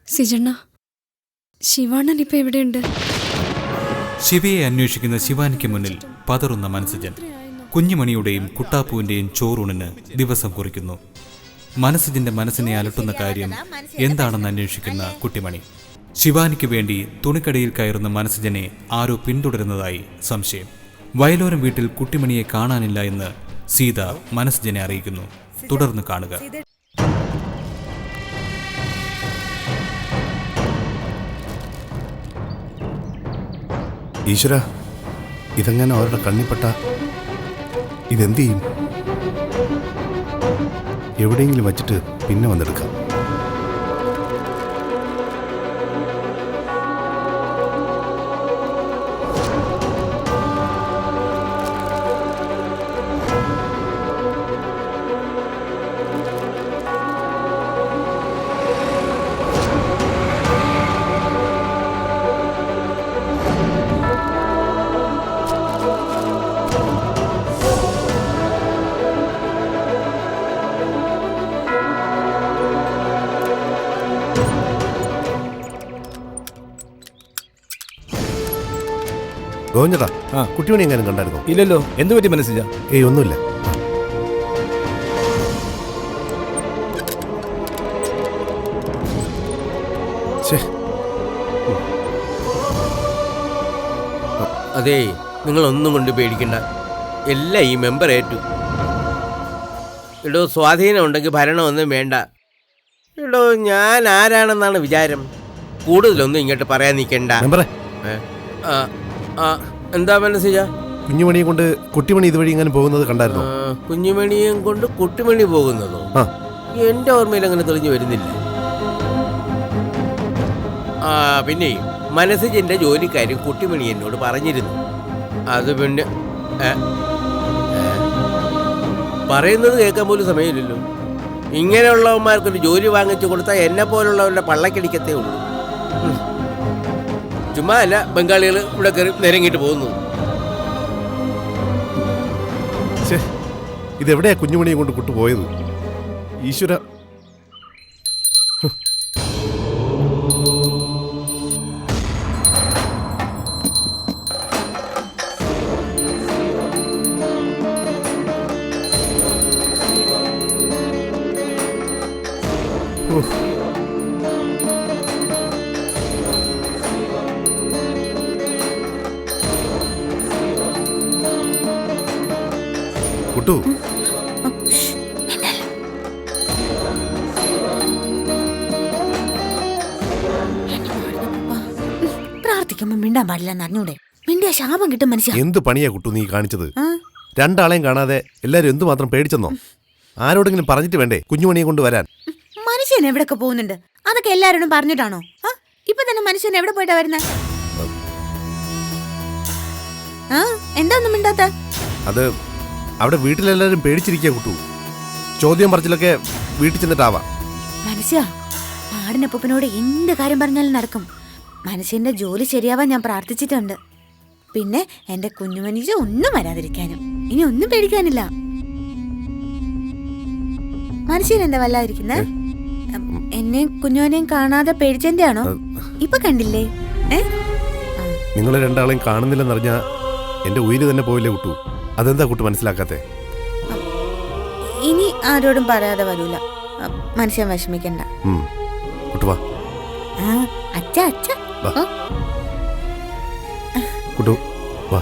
സിജണ്ണ, ശിവാണൻ ഇപ്പൊ എവിടെയുണ്ട്? ശിവയെ അന്വേഷിക്കുന്ന ശിവാനിക്ക് മുന്നിൽ പതറുന്ന മനസ്സജൻ കുഞ്ഞുമണിയുടെയും കുട്ടാപ്പുവിന്റെയും ചോറൂണിന് ദിവസം കുറിക്കുന്നു. മനസ്സജന്റെ മനസ്സിനെ അലട്ടുന്ന കാര്യം എന്താണെന്ന് അന്വേഷിക്കുന്ന കുട്ടിമണി. ശിവാനിക്ക് വേണ്ടി തുണിക്കടയിൽ കയറുന്ന മനസ്സജനെ ആരോ പിന്തുടരുന്നതായി സംശയം. വയലോരം വീട്ടിൽ കുട്ടിമണിയെ കാണാനില്ല എന്ന് സീത മനസ്സജനെ അറിയിക്കുന്നു. തുടർന്ന് കാണുക. ഈശ്വര, ഇതെങ്ങനെ അവരുടെ കണ്ണിപ്പെട്ട ഇതെന്ത് ചെയ്യും? എവിടെയെങ്കിലും വച്ചിട്ട് പിന്നെ വന്നെടുക്കാം. ഗോവിന്ദടാ, കുട്ടിമണി എങ്ങാനും കണ്ടായിരുന്നോ? ഇല്ലല്ലോ. എന്ത് പറ്റി മനസ്സിലാ? ഏയ് ഒന്നുമില്ല. അതേ, നിങ്ങളൊന്നും കൊണ്ട് പേടിക്കണ്ട. എല്ലാം ഈ മെമ്പർ ഏറ്റു. ഇടോ, സ്വാധീനം ഉണ്ടെങ്കിൽ ഭരണമൊന്നും വേണ്ട. ഇടോ, ഞാൻ ആരാണെന്നാണ് വിചാരം? കൂടുതലൊന്നും ഇങ്ങോട്ട് പറയാൻ നിൽക്കണ്ട. എന്താ മനസ്സില? കുഞ്ഞുമണിയെ കൊണ്ട് കുട്ടിമണി ഇതുവഴി ഇങ്ങനെ പോകുന്നത് കണ്ടായിരുന്നോ? കുഞ്ഞുമണിയും കൊണ്ട് കുട്ടിമണി പോകുന്നതോ? എന്റെ ഓർമ്മയിൽ അങ്ങനെ തെളിഞ്ഞു വരുന്നില്ല. പിന്നെ മനസ്സിന്റെ ജോലിക്കാരും കുട്ടിമണി എന്നോട് പറഞ്ഞിരുന്നു. അത് പിന്നെ പറയുന്നത് കേൾക്കാൻ പോലും സമയമില്ലല്ലോ. ഇങ്ങനെയുള്ളവന്മാർക്കൊരു ജോലി വാങ്ങിച്ചു കൊടുത്താൽ എന്നെ പോലുള്ളവരുടെ പള്ളക്കടിക്കത്തേ ഉള്ളൂ. ചുമ്മാ അല്ല ബംഗാളികൾ ഇവിടെ കയറി നിരങ്ങിട്ട് പോകുന്നു. ഇതെവിടെയാ കുഞ്ഞുമണിയെ കൊണ്ട് കുട്ടുപോയത്? ഈശ്വര, കുട്ടു, പ്രാർത്ഥിക്കുമ്പോ മിണ്ടാൻ പാടില്ലെന്ന് അറിഞ്ഞൂടെ? മിണ്ടിയ ശാപം കിട്ടും മനുഷ്യ. എന്ത് പണിയാ കുട്ടു നീ കാണിച്ചത്? രണ്ടാളെയും കാണാതെ എല്ലാരും എന്തുമാത്രം പേടിച്ചെന്നോ? ആരോടെങ്കിലും പറഞ്ഞിട്ട് വേണ്ടേ കുഞ്ഞുമണിയെ കൊണ്ട് വരാൻ? മനുഷ്യൻ എവിടെയൊക്കെ പോകുന്നുണ്ട്, അതൊക്കെ എല്ലാരോടും പറഞ്ഞിട്ടാണോ? ഇപ്പൊ തന്നെ മനുഷ്യൻ എവിടെ പോയിട്ടാ വരുന്ന? എന്താ ഒന്നും മിണ്ടാത്ത? അത് അവിടെ വീട്ടിലെല്ലാരും പേടിച്ചിരിക്കുക കുട്ടു. ചോദ്യം പറച്ചിലൊക്കെ വീട്ടിൽ ചെന്നിട്ടാവാം. മനുഷ്യ, മാടിനപ്പൂപ്പനോട് എന്ത് കാര്യം പറഞ്ഞാലും നടക്കും. മനുഷ്യന്റെ ജോലി ശരിയാവാൻ ഞാൻ പ്രാർത്ഥിച്ചിട്ടുണ്ട്. പിന്നെ എന്റെ കുഞ്ഞുമനുഷ്യ ഒന്നും വരാതിരിക്കാനും. ഇനി ഒന്നും പേടിക്കാനില്ല. മനുഷ്യൻ എന്താ വല്ലാതിരിക്കുന്നെ? എന്നെയും കുഞ്ഞുവനെയും കാണാതെ പേടിച്ചെന്റെ ആണോ? ഇപ്പൊ കണ്ടില്ലേ? നിങ്ങളെ രണ്ടാളെയും കാണുന്നില്ലെന്നറിഞ്ഞാ എന്റെ ഉയിര് തന്നെ പോയില്ലേ കുട്ടു? അതെന്താ കുട്ടു മനസ്സിലാക്കാത്തെ? ഇനി ആരോടും പറയാതെ വരൂല. മനുഷ്യൻ വിഷമിക്കണ്ട. കുട്ടു വാ. അച്ഛ അച്ഛ കുട്ടു വാ.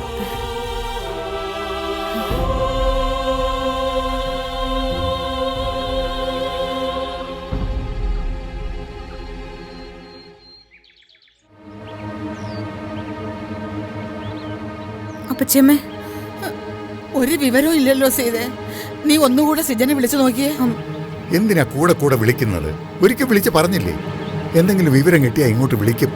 അപ്പച്ചമ്മേ, ഒരു വിവരവും ഇല്ലല്ലോ സീതേ. നീ ഒന്നുകൂടെ സിജനെ വിളിച്ചു നോക്കിയേ. എന്തിനാ കൂടെ കൂടെ വിളിക്കുന്നത്? ഒരിക്കൽ വിളിച്ച് പറഞ്ഞില്ലേ, എന്തെങ്കിലും വിവരം കിട്ടിയാ ഇങ്ങോട്ട് വിളിക്കും.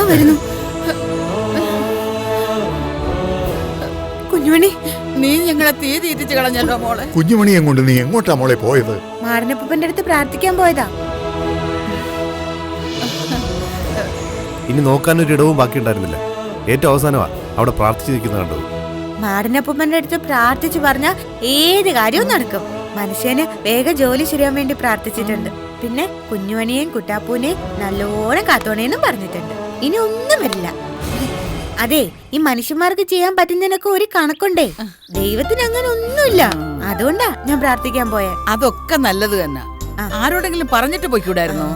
വരുന്നു കുഞ്ഞുമണി. നീ ഞങ്ങളെ തീ തീറ്റിച്ച് കളഞ്ഞല്ലോ മോളെ. കുഞ്ഞുമണിയെ കൊണ്ട് നീ എങ്ങോട്ടാ മോളെ പോയത്? മാടനപ്പൂപ്പന്റെ അടുത്ത് പ്രാർത്ഥിക്കാൻ പോയതാ. ഇനി നോക്കാനൊരു ഇടവും ബാക്കിയുണ്ടായിരുന്നില്ല. ഏറ്റവും അവസാനമാ അവിടെ പ്രാർത്ഥിച്ചു നിൽക്കുന്ന കണ്ടത്. മാടനപ്പൂപ്പന്റെ അടുത്ത് പ്രാർത്ഥിച്ചു പറഞ്ഞാൽ ഏത് കാര്യവും നടക്കും. മനുഷ്യന് വേഗം ജോലി ശരിയാൻ വേണ്ടി പ്രാർത്ഥിച്ചിട്ടുണ്ട്. പിന്നെ കുഞ്ഞുമണിയെയും കുട്ടാപ്പൂനെയും നല്ലോണം കാത്തോണേന്നും പറഞ്ഞിട്ടുണ്ട്. ഇനി ഒന്നും വരില്ല. അതെ, ഈ മനുഷ്യന്മാർക്ക് ചെയ്യാൻ പറ്റുന്നതിനൊക്കെ ഒരു കണക്കുണ്ടേ. ദൈവത്തിന് അങ്ങനെ ഒന്നുമില്ല. അതുകൊണ്ടാ ഞാൻ പ്രാർത്ഥിക്കാൻ പോയെ. അതൊക്കെ നല്ലത് തന്നെ. ആരോടെങ്കിലും പറഞ്ഞിട്ട് പോയിക്കൂടായിരുന്നോ?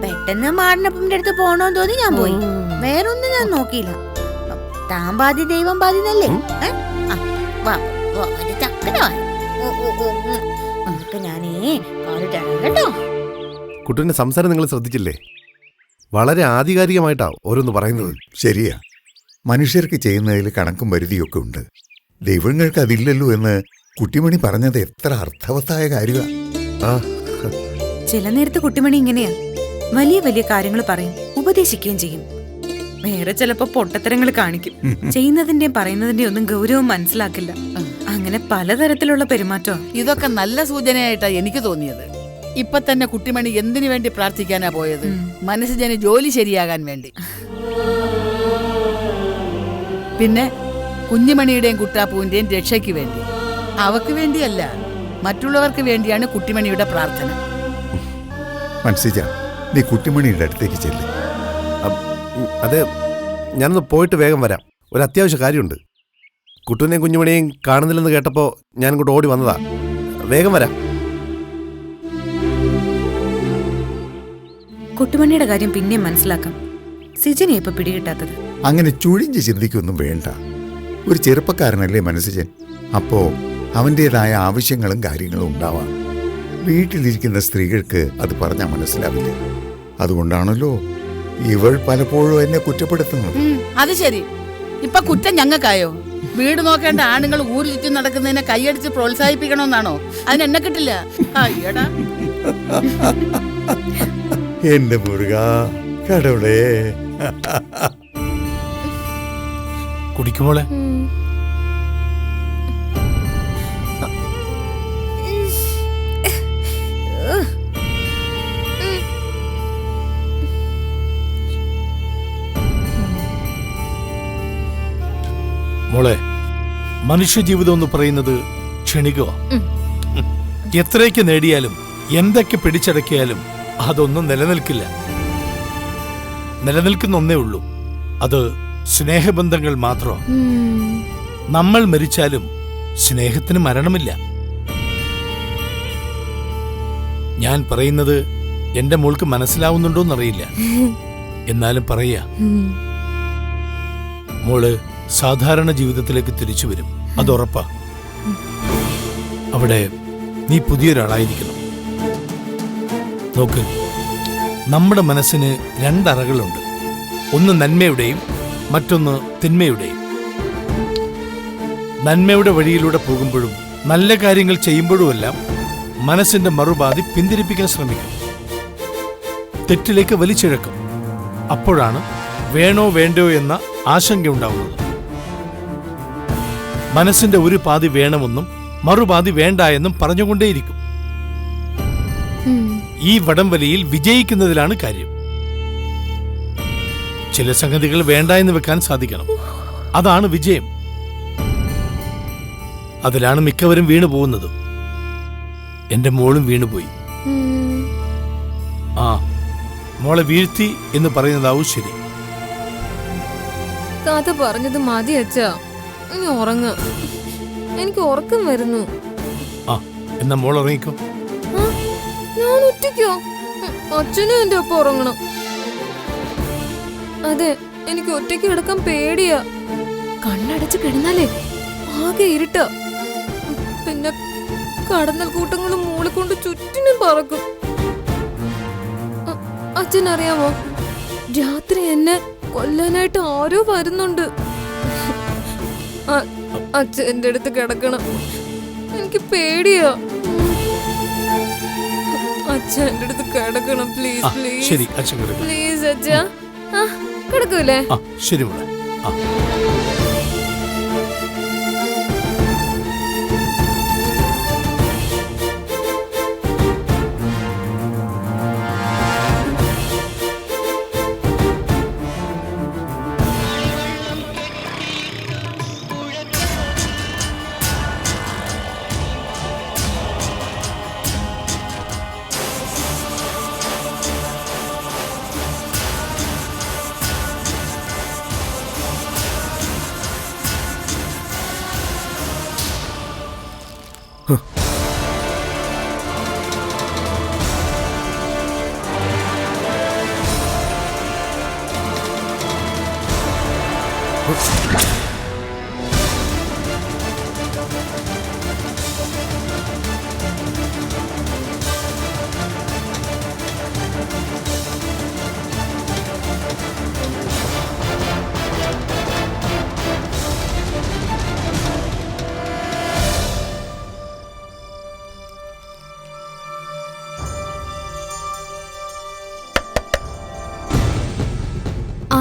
പെട്ടെന്ന് മാടിനപ്പന്റെ അടുത്ത് പോണോന്ന് തോന്നി ഞാൻ പോയി. വേറൊന്നും ഞാൻ നോക്കിയില്ല. താൻ പാതി ദൈവം പാതി നല്ലേ. ഞാനേ കേട്ടോ. കുട്ടൂന്റെ സംസാരം നിങ്ങൾ ശ്രദ്ധിച്ചില്ലേ? വളരെ ആധികാരികമായിട്ടാ ഓരോന്ന് പറയുന്നത്. ശരിയാ, മനുഷ്യർക്ക് ചെയ്യുന്നതിൽ കണക്കും പരിധിയൊക്കെ ഉണ്ട്. ദൈവങ്ങൾക്ക് അതില്ലല്ലോ എന്ന് കുട്ടിമണി പറഞ്ഞത് എത്ര അർത്ഥവത്തായ കാര്യമാണ്. ആ, ചില നേരത്ത് കുട്ടിമണി ഇങ്ങനെയാ. വലിയ വലിയ കാര്യങ്ങൾ പറയും, ഉപദേശിക്കുകയും ചെയ്യും. വേറെ ചിലപ്പോ പൊട്ടത്തരങ്ങൾ കാണിക്കും. ചെയ്യുന്നതിന്റെയും പറയുന്നതിന്റെയും ഒന്നും ഗൗരവം മനസ്സിലാക്കില്ല. അങ്ങനെ പലതരത്തിലുള്ള പെരുമാറ്റം. ഇതൊക്കെ നല്ല സൂചനയായിട്ടാ എനിക്ക് തോന്നിയത്. ഇപ്പൊ തന്നെ കുട്ടിമണി എന്തിനു വേണ്ടി പ്രാർത്ഥിക്കാനാ പോയത്? മനസ്സിന് ജോലി ശരിയാകാൻ വേണ്ടി. പിന്നെ കുഞ്ഞുമണിയുടെയും കുട്ടാപ്പൂവിന്റെയും രക്ഷയ്ക്ക് വേണ്ടി. അവക്ക് വേണ്ടിയല്ല, മറ്റുള്ളവർക്ക് വേണ്ടിയാണ് കുട്ടിമണിയുടെ പ്രാർത്ഥന. മനസ്സിച്ച, നീ കുട്ടിമണിയുടെ അടുത്തേക്ക് ചെല്ല്. അതെ, ഞാനൊന്ന് പോയിട്ട് വേഗം വരാം. ഒരു അത്യാവശ്യ കാര്യമുണ്ട്. കുട്ടൂനെയും കുഞ്ഞുമണിയെയും കാണുന്നില്ലെന്ന് കേട്ടപ്പോൾ ഞാൻ ഇങ്ങോട്ട് ഓടി വന്നതാ. വേഗം വരാം. കുട്ടുമണിയുടെ കാര്യം പിന്നെയും മനസ്സിലാക്കാം. സിജനെ ഇപ്പൊ പിടികിട്ടാത്തത്. അങ്ങനെ ചുഴിഞ്ഞ് ചിന്തിക്കൊന്നും വേണ്ട. ഒരു ചെറുപ്പക്കാരനല്ലേ മനസ്സിജൻ. അപ്പോ അവൻ്റെതായ ആവശ്യങ്ങളും കാര്യങ്ങളും ഉണ്ടാവാം. വീട്ടിലിരിക്കുന്ന സ്ത്രീകൾക്ക് അത് പറഞ്ഞാൽ മനസ്സിലാവില്ല. അതുകൊണ്ടാണല്ലോ ഇവൾ പലപ്പോഴും എന്നെ കുറ്റപ്പെടുത്തുന്നത്. അത് ശരി, ഇപ്പൊ കുറ്റം ഞങ്ങൾക്കായോ? വീട് നോക്കേണ്ട ആണുങ്ങൾ ഊര് ചുറ്റും നടക്കുന്നതിനെ കൈയടിച്ച് പ്രോത്സാഹിപ്പിക്കണമെന്നാണോ? അതിന് എന്നെ കിട്ടില്ല. അയ്യടാ എന്റെ മുരുക കടവുളേ. കുടിക്കുമോളെ. മോളെ, മനുഷ്യജീവിതം എന്ന് പറയുന്നത് ക്ഷണികമാണ്. എത്രയൊക്കെ നേടിയാലും എന്തൊക്കെ പിടിച്ചടക്കിയാലും അതൊന്നും നിലനിൽക്കില്ല. നിലനിൽക്കുന്ന ഒന്നേ ഉള്ളൂ, അത് സ്നേഹബന്ധങ്ങൾ മാത്രമാണ്. നമ്മൾ മരിച്ചാലും സ്നേഹത്തിന് മരണമില്ല. ഞാൻ പറയുന്നത് എന്റെ മോൾക്ക് മനസ്സിലാവുന്നുണ്ടോന്നറിയില്ല, എന്നാലും പറയാ. മോള് സാധാരണ ജീവിതത്തിലേക്ക് തിരിച്ചു വരും, അതുറപ്പാ. അവിടെ നീ പുതിയൊരാളായിരിക്കണം. നോക്ക്, നമ്മുടെ മനസ്സിന് രണ്ടറകളുണ്ട്. ഒന്ന് നന്മയുടെയും മറ്റൊന്ന് തിന്മയുടെയും. നന്മയുടെ വഴിയിലൂടെ പോകുമ്പോഴും നല്ല കാര്യങ്ങൾ ചെയ്യുമ്പോഴുമെല്ലാം മനസ്സിന്റെ മറുപാതി പിന്തിരിപ്പിക്കാൻ ശ്രമിക്കും, തെറ്റിലേക്ക് വലിച്ചിഴക്കും. അപ്പോഴാണ് വേണോ വേണ്ടോ എന്ന ആശങ്കയുണ്ടാവുന്നത്. മനസ്സിന്റെ ഒരു പാതി വേണമെന്നും മറുപാതി വേണ്ട എന്നും പറഞ്ഞുകൊണ്ടേയിരിക്കും. ഈ വടംവലിയിൽ വിജയിക്കുന്നതിലാണ് കാര്യം. ചില സംഗതികൾ വേണ്ട എന്ന് വെക്കാൻ സാധിക്കണം, അതാണ് വിജയം. അതിലാണ് മിക്കവരും വീണു പോകുന്നത്. എന്റെ മോളും വീണുപോയി. ആ, മോളെ വീഴ്ത്തി എന്ന് പറയുന്നതാവും ശരി. കഥ പറഞ്ഞത് മതി അച്ഛാ, ഇനി ഉറങ്ങ. എനിക്ക് ഉറക്കം വരുന്നു. ആ, എന്നാ മോൾ ഉറങ്ങിക്കോ. ഞാൻ ഒറ്റയ്ക്കോ? അച്ഛനും എന്റെ ഒപ്പം ഉറങ്ങണം. അതെ, എനിക്ക് ഒറ്റയ്ക്ക് കിടക്കാൻ പേടിയാ. കണ്ണടച്ച് കിടന്നാലേ ആകെ ഇരുട്ട. പിന്നെ കടന്നൽ കൂട്ടങ്ങളും മൂളിക്കൊണ്ട് ചുറ്റിനും പറക്കും. അച്ഛനറിയാമോ, രാത്രി എന്നെ കൊല്ലാനായിട്ട് ആരോ വരുന്നുണ്ട്. അച്ഛൻ എന്റെ അടുത്ത് കിടക്കണം, എനിക്ക് പേടിയാ. അച്ഛൻ എന്റെ അടുത്ത് കിടക്കണം, പ്ലീസ് പ്ലീസ്. ശരി, അച്ഛൻ കിടക്കാം. പ്ലീസ് അച്ഛാ. കിടക്കൂലേ? ശരി മോളെ.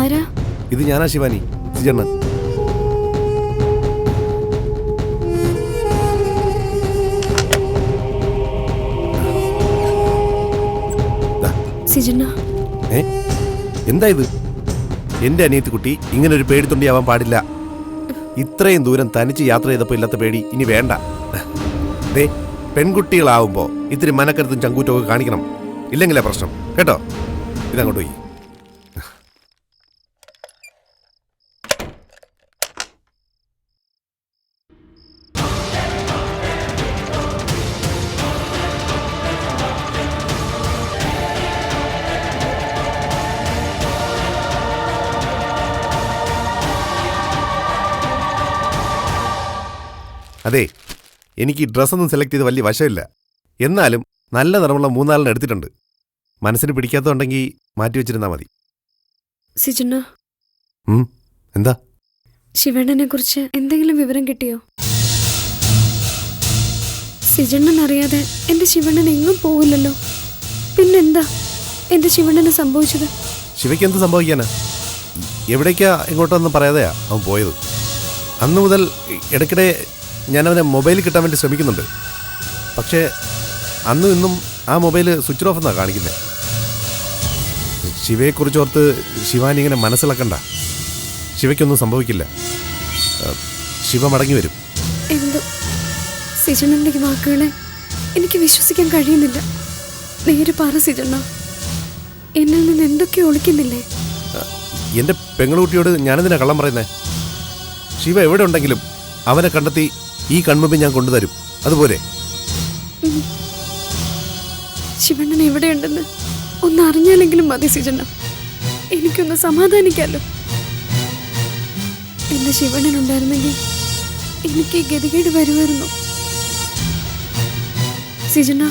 ആരാ? ഇത് ഞാനാ ശിവാനി, സിജണ്ണൻ. സിജണ്ണ. എന്താ ഇത്? എന്റെ അനിയത്തി കുട്ടി ഇങ്ങനെ ഒരു പേടിത്തൊണ്ടിയാവാൻ പാടില്ല. ഇത്രയും ദൂരം തനിച്ച് യാത്ര ചെയ്തപ്പോൾ ഇല്ലാത്ത പേടി ഇനി വേണ്ട. ദേ, പെൺകുട്ടികളാവുമ്പോ ഇത്തിരി മനക്കരുത്തും ചങ്കൂറ്റവും ഒക്കെ കാണിക്കണം. ഇല്ലെങ്കിലേ പ്രശ്നം കേട്ടോ. ഇതങ്ങോട്ട് പോയി. അതെ, എനിക്ക് ഈ ഡ്രസ്സൊന്നും സെലക്ട് ചെയ്ത് വലിയ വശമില്ല. എന്നാലും നല്ല നിറമുള്ള 3-4 എടുത്തിട്ടുണ്ട്. മനസ്സിന് പിടിക്കാത്തതുണ്ടെങ്കിൽ മാറ്റി വെച്ചിരുന്നാൽ മതി. സിജണ്ണ, എന്താ? ശിവണ്ണനെ കുറിച്ച് എന്തെങ്കിലും വിവരം കിട്ടിയോ? സിജണ്ണൻ അറിയാതെ എന്റെ ശിവണ്ണൻ എങ്ങും പോവില്ലല്ലോ. പിന്നെന്താ എന്റെ ശിവണ്ണന് സംഭവിച്ചത്? ശിവയ്ക്ക് എന്ത് സംഭവിക്കാനാ? എവിടേക്കാ എങ്ങോട്ടൊന്നും പറയാതെയാ അവൻ പോയത്. അന്നു മുതൽ ഇടയ്ക്കിടെ ഞാനവനെ മൊബൈൽ കിട്ടാൻ വേണ്ടി ശ്രമിക്കുന്നുണ്ട്. പക്ഷേ അന്നും ഇന്നും ആ മൊബൈൽ സ്വിച്ച് ഓഫ് എന്നാണ് കാണിക്കുന്നത്. ശിവയെക്കുറിച്ചോർത്ത് ശിവാനി ഇങ്ങനെ മനസ്സിലാക്കണ്ട. ശിവയ്ക്കൊന്നും സംഭവിക്കില്ല. ശിവ മടങ്ങി വരും. എന്തോ സിജണ്ണന്റെ വാക്കുകളെ എനിക്ക് വിശ്വസിക്കാൻ കഴിയുന്നില്ല. നേരെ പറ സിജണ്ണ, എന്നിൽ നിന്ന് എന്തൊക്കെയോ ഒളിക്കുന്നില്ലേ? എൻ്റെ പെങ്ങളുകുട്ടിയോട് ഞാനെന്തിനാ കള്ളം പറയുന്നേ? ശിവ എവിടെ ഉണ്ടെങ്കിലും അവനെ കണ്ടെത്തി ഈ കൺമുമ്പിൽ ഞാൻ കൊണ്ടുതരും. അതുപോലെ ശിവണ്ണൻ എവിടെയുണ്ടെന്ന് ഒന്ന് അറിഞ്ഞാലെങ്കിലും മതി സിജണ്ണ. എനിക്കൊന്ന് സമാധാനിക്കാമല്ലോ. എന്റെ ശിവണ്ണൻ ഉണ്ടായിരുന്നെങ്കിൽ എനിക്ക് ഈ ഗതികേട് വരുമായിരുന്നു. സിജണ്ണ,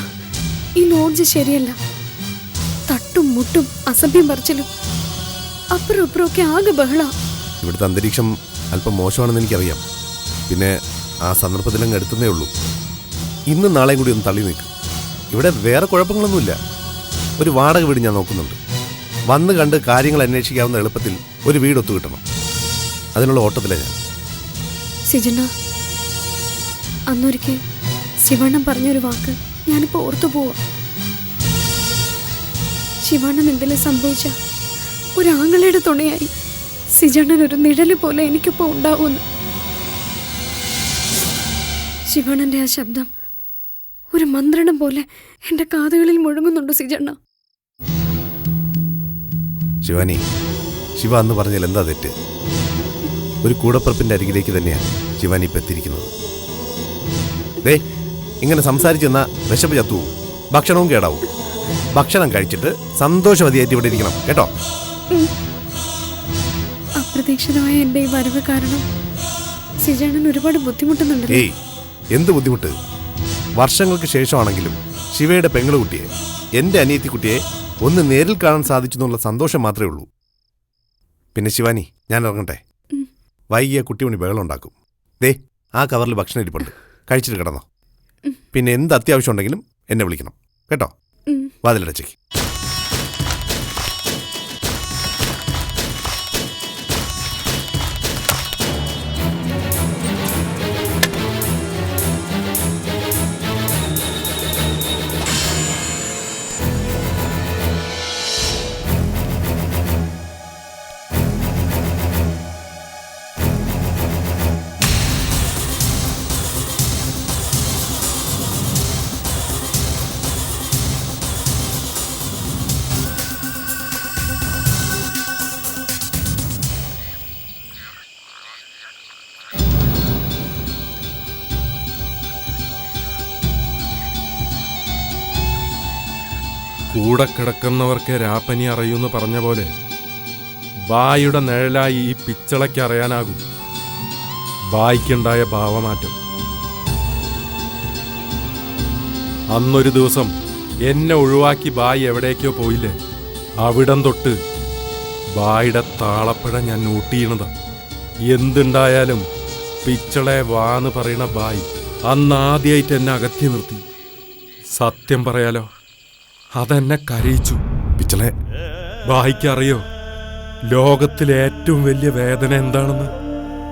ഈ ലോഡ്ജ് ശരിയല്ല. തട്ടും മുട്ടും അസഭ്യം പറിച്ചിലും അപ്പുറം ഇപ്പുറമൊക്കെ ആകെ ബഹള. ഇവിടുത്തെ അന്തരീക്ഷം അല്പം മോശമാണെന്ന് എനിക്കറിയാം. പിന്നെ ആ സന്ദർഭത്തിലങ്ങ് എടുത്തതേ ഉള്ളൂ. ഇന്നും നാളെയും കൂടി ഒന്ന് തള്ളി നിൽക്കും. ഇവിടെ വേറെ കുഴപ്പങ്ങളൊന്നുമില്ല. ഒരു വാടക വീട് ഞാൻ നോക്കുന്നുണ്ട്. വന്ന് കണ്ട് കാര്യങ്ങൾ അന്വേഷിക്കാവുന്ന എളുപ്പത്തിൽ ഒരു വീട് ഒത്തു കിട്ടണം. അതിനുള്ള ഓട്ടത്തിലാണ് ഞാൻ. സിജണ്ണ, അന്നൊരിക്കൽ ശിവണ്ണൻ പറഞ്ഞൊരു വാക്ക് ഞാനിപ്പോൾ ഓർത്തു പോവാ. ശിവണ്ണൻ എന്തെങ്കിലും സംഭവിച്ച ഒരാങ്ങളയുടെ തുണയായി സിജണ്ണൻ ഒരു നിഴല് പോലെ എനിക്കിപ്പോൾ ഉണ്ടാവുമെന്ന്. ശിവണ്ണന്റെ ആ ശബ്ദം ഒരു മന്ത്രണം പോലെ എന്റെ കാതുകളിൽ മുഴങ്ങുന്നുണ്ട് സിജണ്ണ. ശിവാനി, ശിവ അന്ന് പറഞ്ഞാൽ എന്താ തെറ്റ്? ഒരു കൂടപ്പുറപ്പിന്റെ അരികിലേക്ക് തന്നെയാണ് ശിവാനി ഇപ്പം എത്തിയിരിക്കുന്നത്. ദേ, ഇങ്ങനെ സംസാരിച്ചെന്നാ വിശപ്പ് ചത്തുപോകും, ഭക്ഷണവും കേടാവും. ഭക്ഷണം കഴിച്ചിട്ട് സന്തോഷവതിയായിട്ട് ഇവിടെ ഇരിക്കണം കേട്ടോ. അപ്രതീക്ഷിതമായ എന്റെ ഈ വരവ് കാരണം സിജണ്ണൻ ഒരുപാട് ബുദ്ധിമുട്ടുന്നുണ്ട്. ഏയ്, എന്ത് ബുദ്ധിമുട്ട്? വർഷങ്ങൾക്ക് ശേഷമാണെങ്കിലും ശിവയുടെ പെങ്ങളുകുട്ടിയെ, എൻ്റെ അനിയത്തി കുട്ടിയെ ഒന്ന് നേരിൽ കാണാൻ സാധിച്ചു എന്നുള്ള സന്തോഷം മാത്രമേ ഉള്ളൂ. പിന്നെ ശിവാനി, ഞാൻ ഇറങ്ങട്ടെ. വൈകിയ കുട്ടിമണി ബഹളം ഉണ്ടാക്കും. ദേ, ആ കവറിൽ ഭക്ഷണം ഇരിപ്പുണ്ട്, കഴിച്ചിട്ട് കിടന്നോ. പിന്നെ എന്ത് അത്യാവശ്യം ഉണ്ടെങ്കിലും എന്നെ വിളിക്കണം കേട്ടോ. വാതിലടച്ചേക്ക്. കൂടെ കിടക്കുന്നവർക്ക് രാപ്പനി അറിയൂന്ന് പറഞ്ഞ പോലെ ബായിയുടെ നിഴലായി ഈ പിച്ചളയ്ക്ക് അറിയാനാകും ബായിക്കുണ്ടായ ഭാവമാറ്റം. അന്നൊരു ദിവസം എന്നെ ഒഴിവാക്കി ബായി എവിടേക്കോ പോയില്ലേ, അവിടം തൊട്ട് ബായിയുടെ താളപ്പഴ ഞാൻ നോട്ട് ചെയ്യണതാ. എന്തുണ്ടായാലും പിച്ചളെ വാന്ന് പറയണ ബായി അന്നാദ്യമായിട്ട് എന്നെ അകറ്റി നിർത്തി. സത്യം പറയാലോ, അതെന്നെ കരയിച്ചു. പിച്ചളെ, ബായിക്കറിയോ ലോകത്തിലെ ഏറ്റവും വലിയ വേദന എന്താണെന്ന്?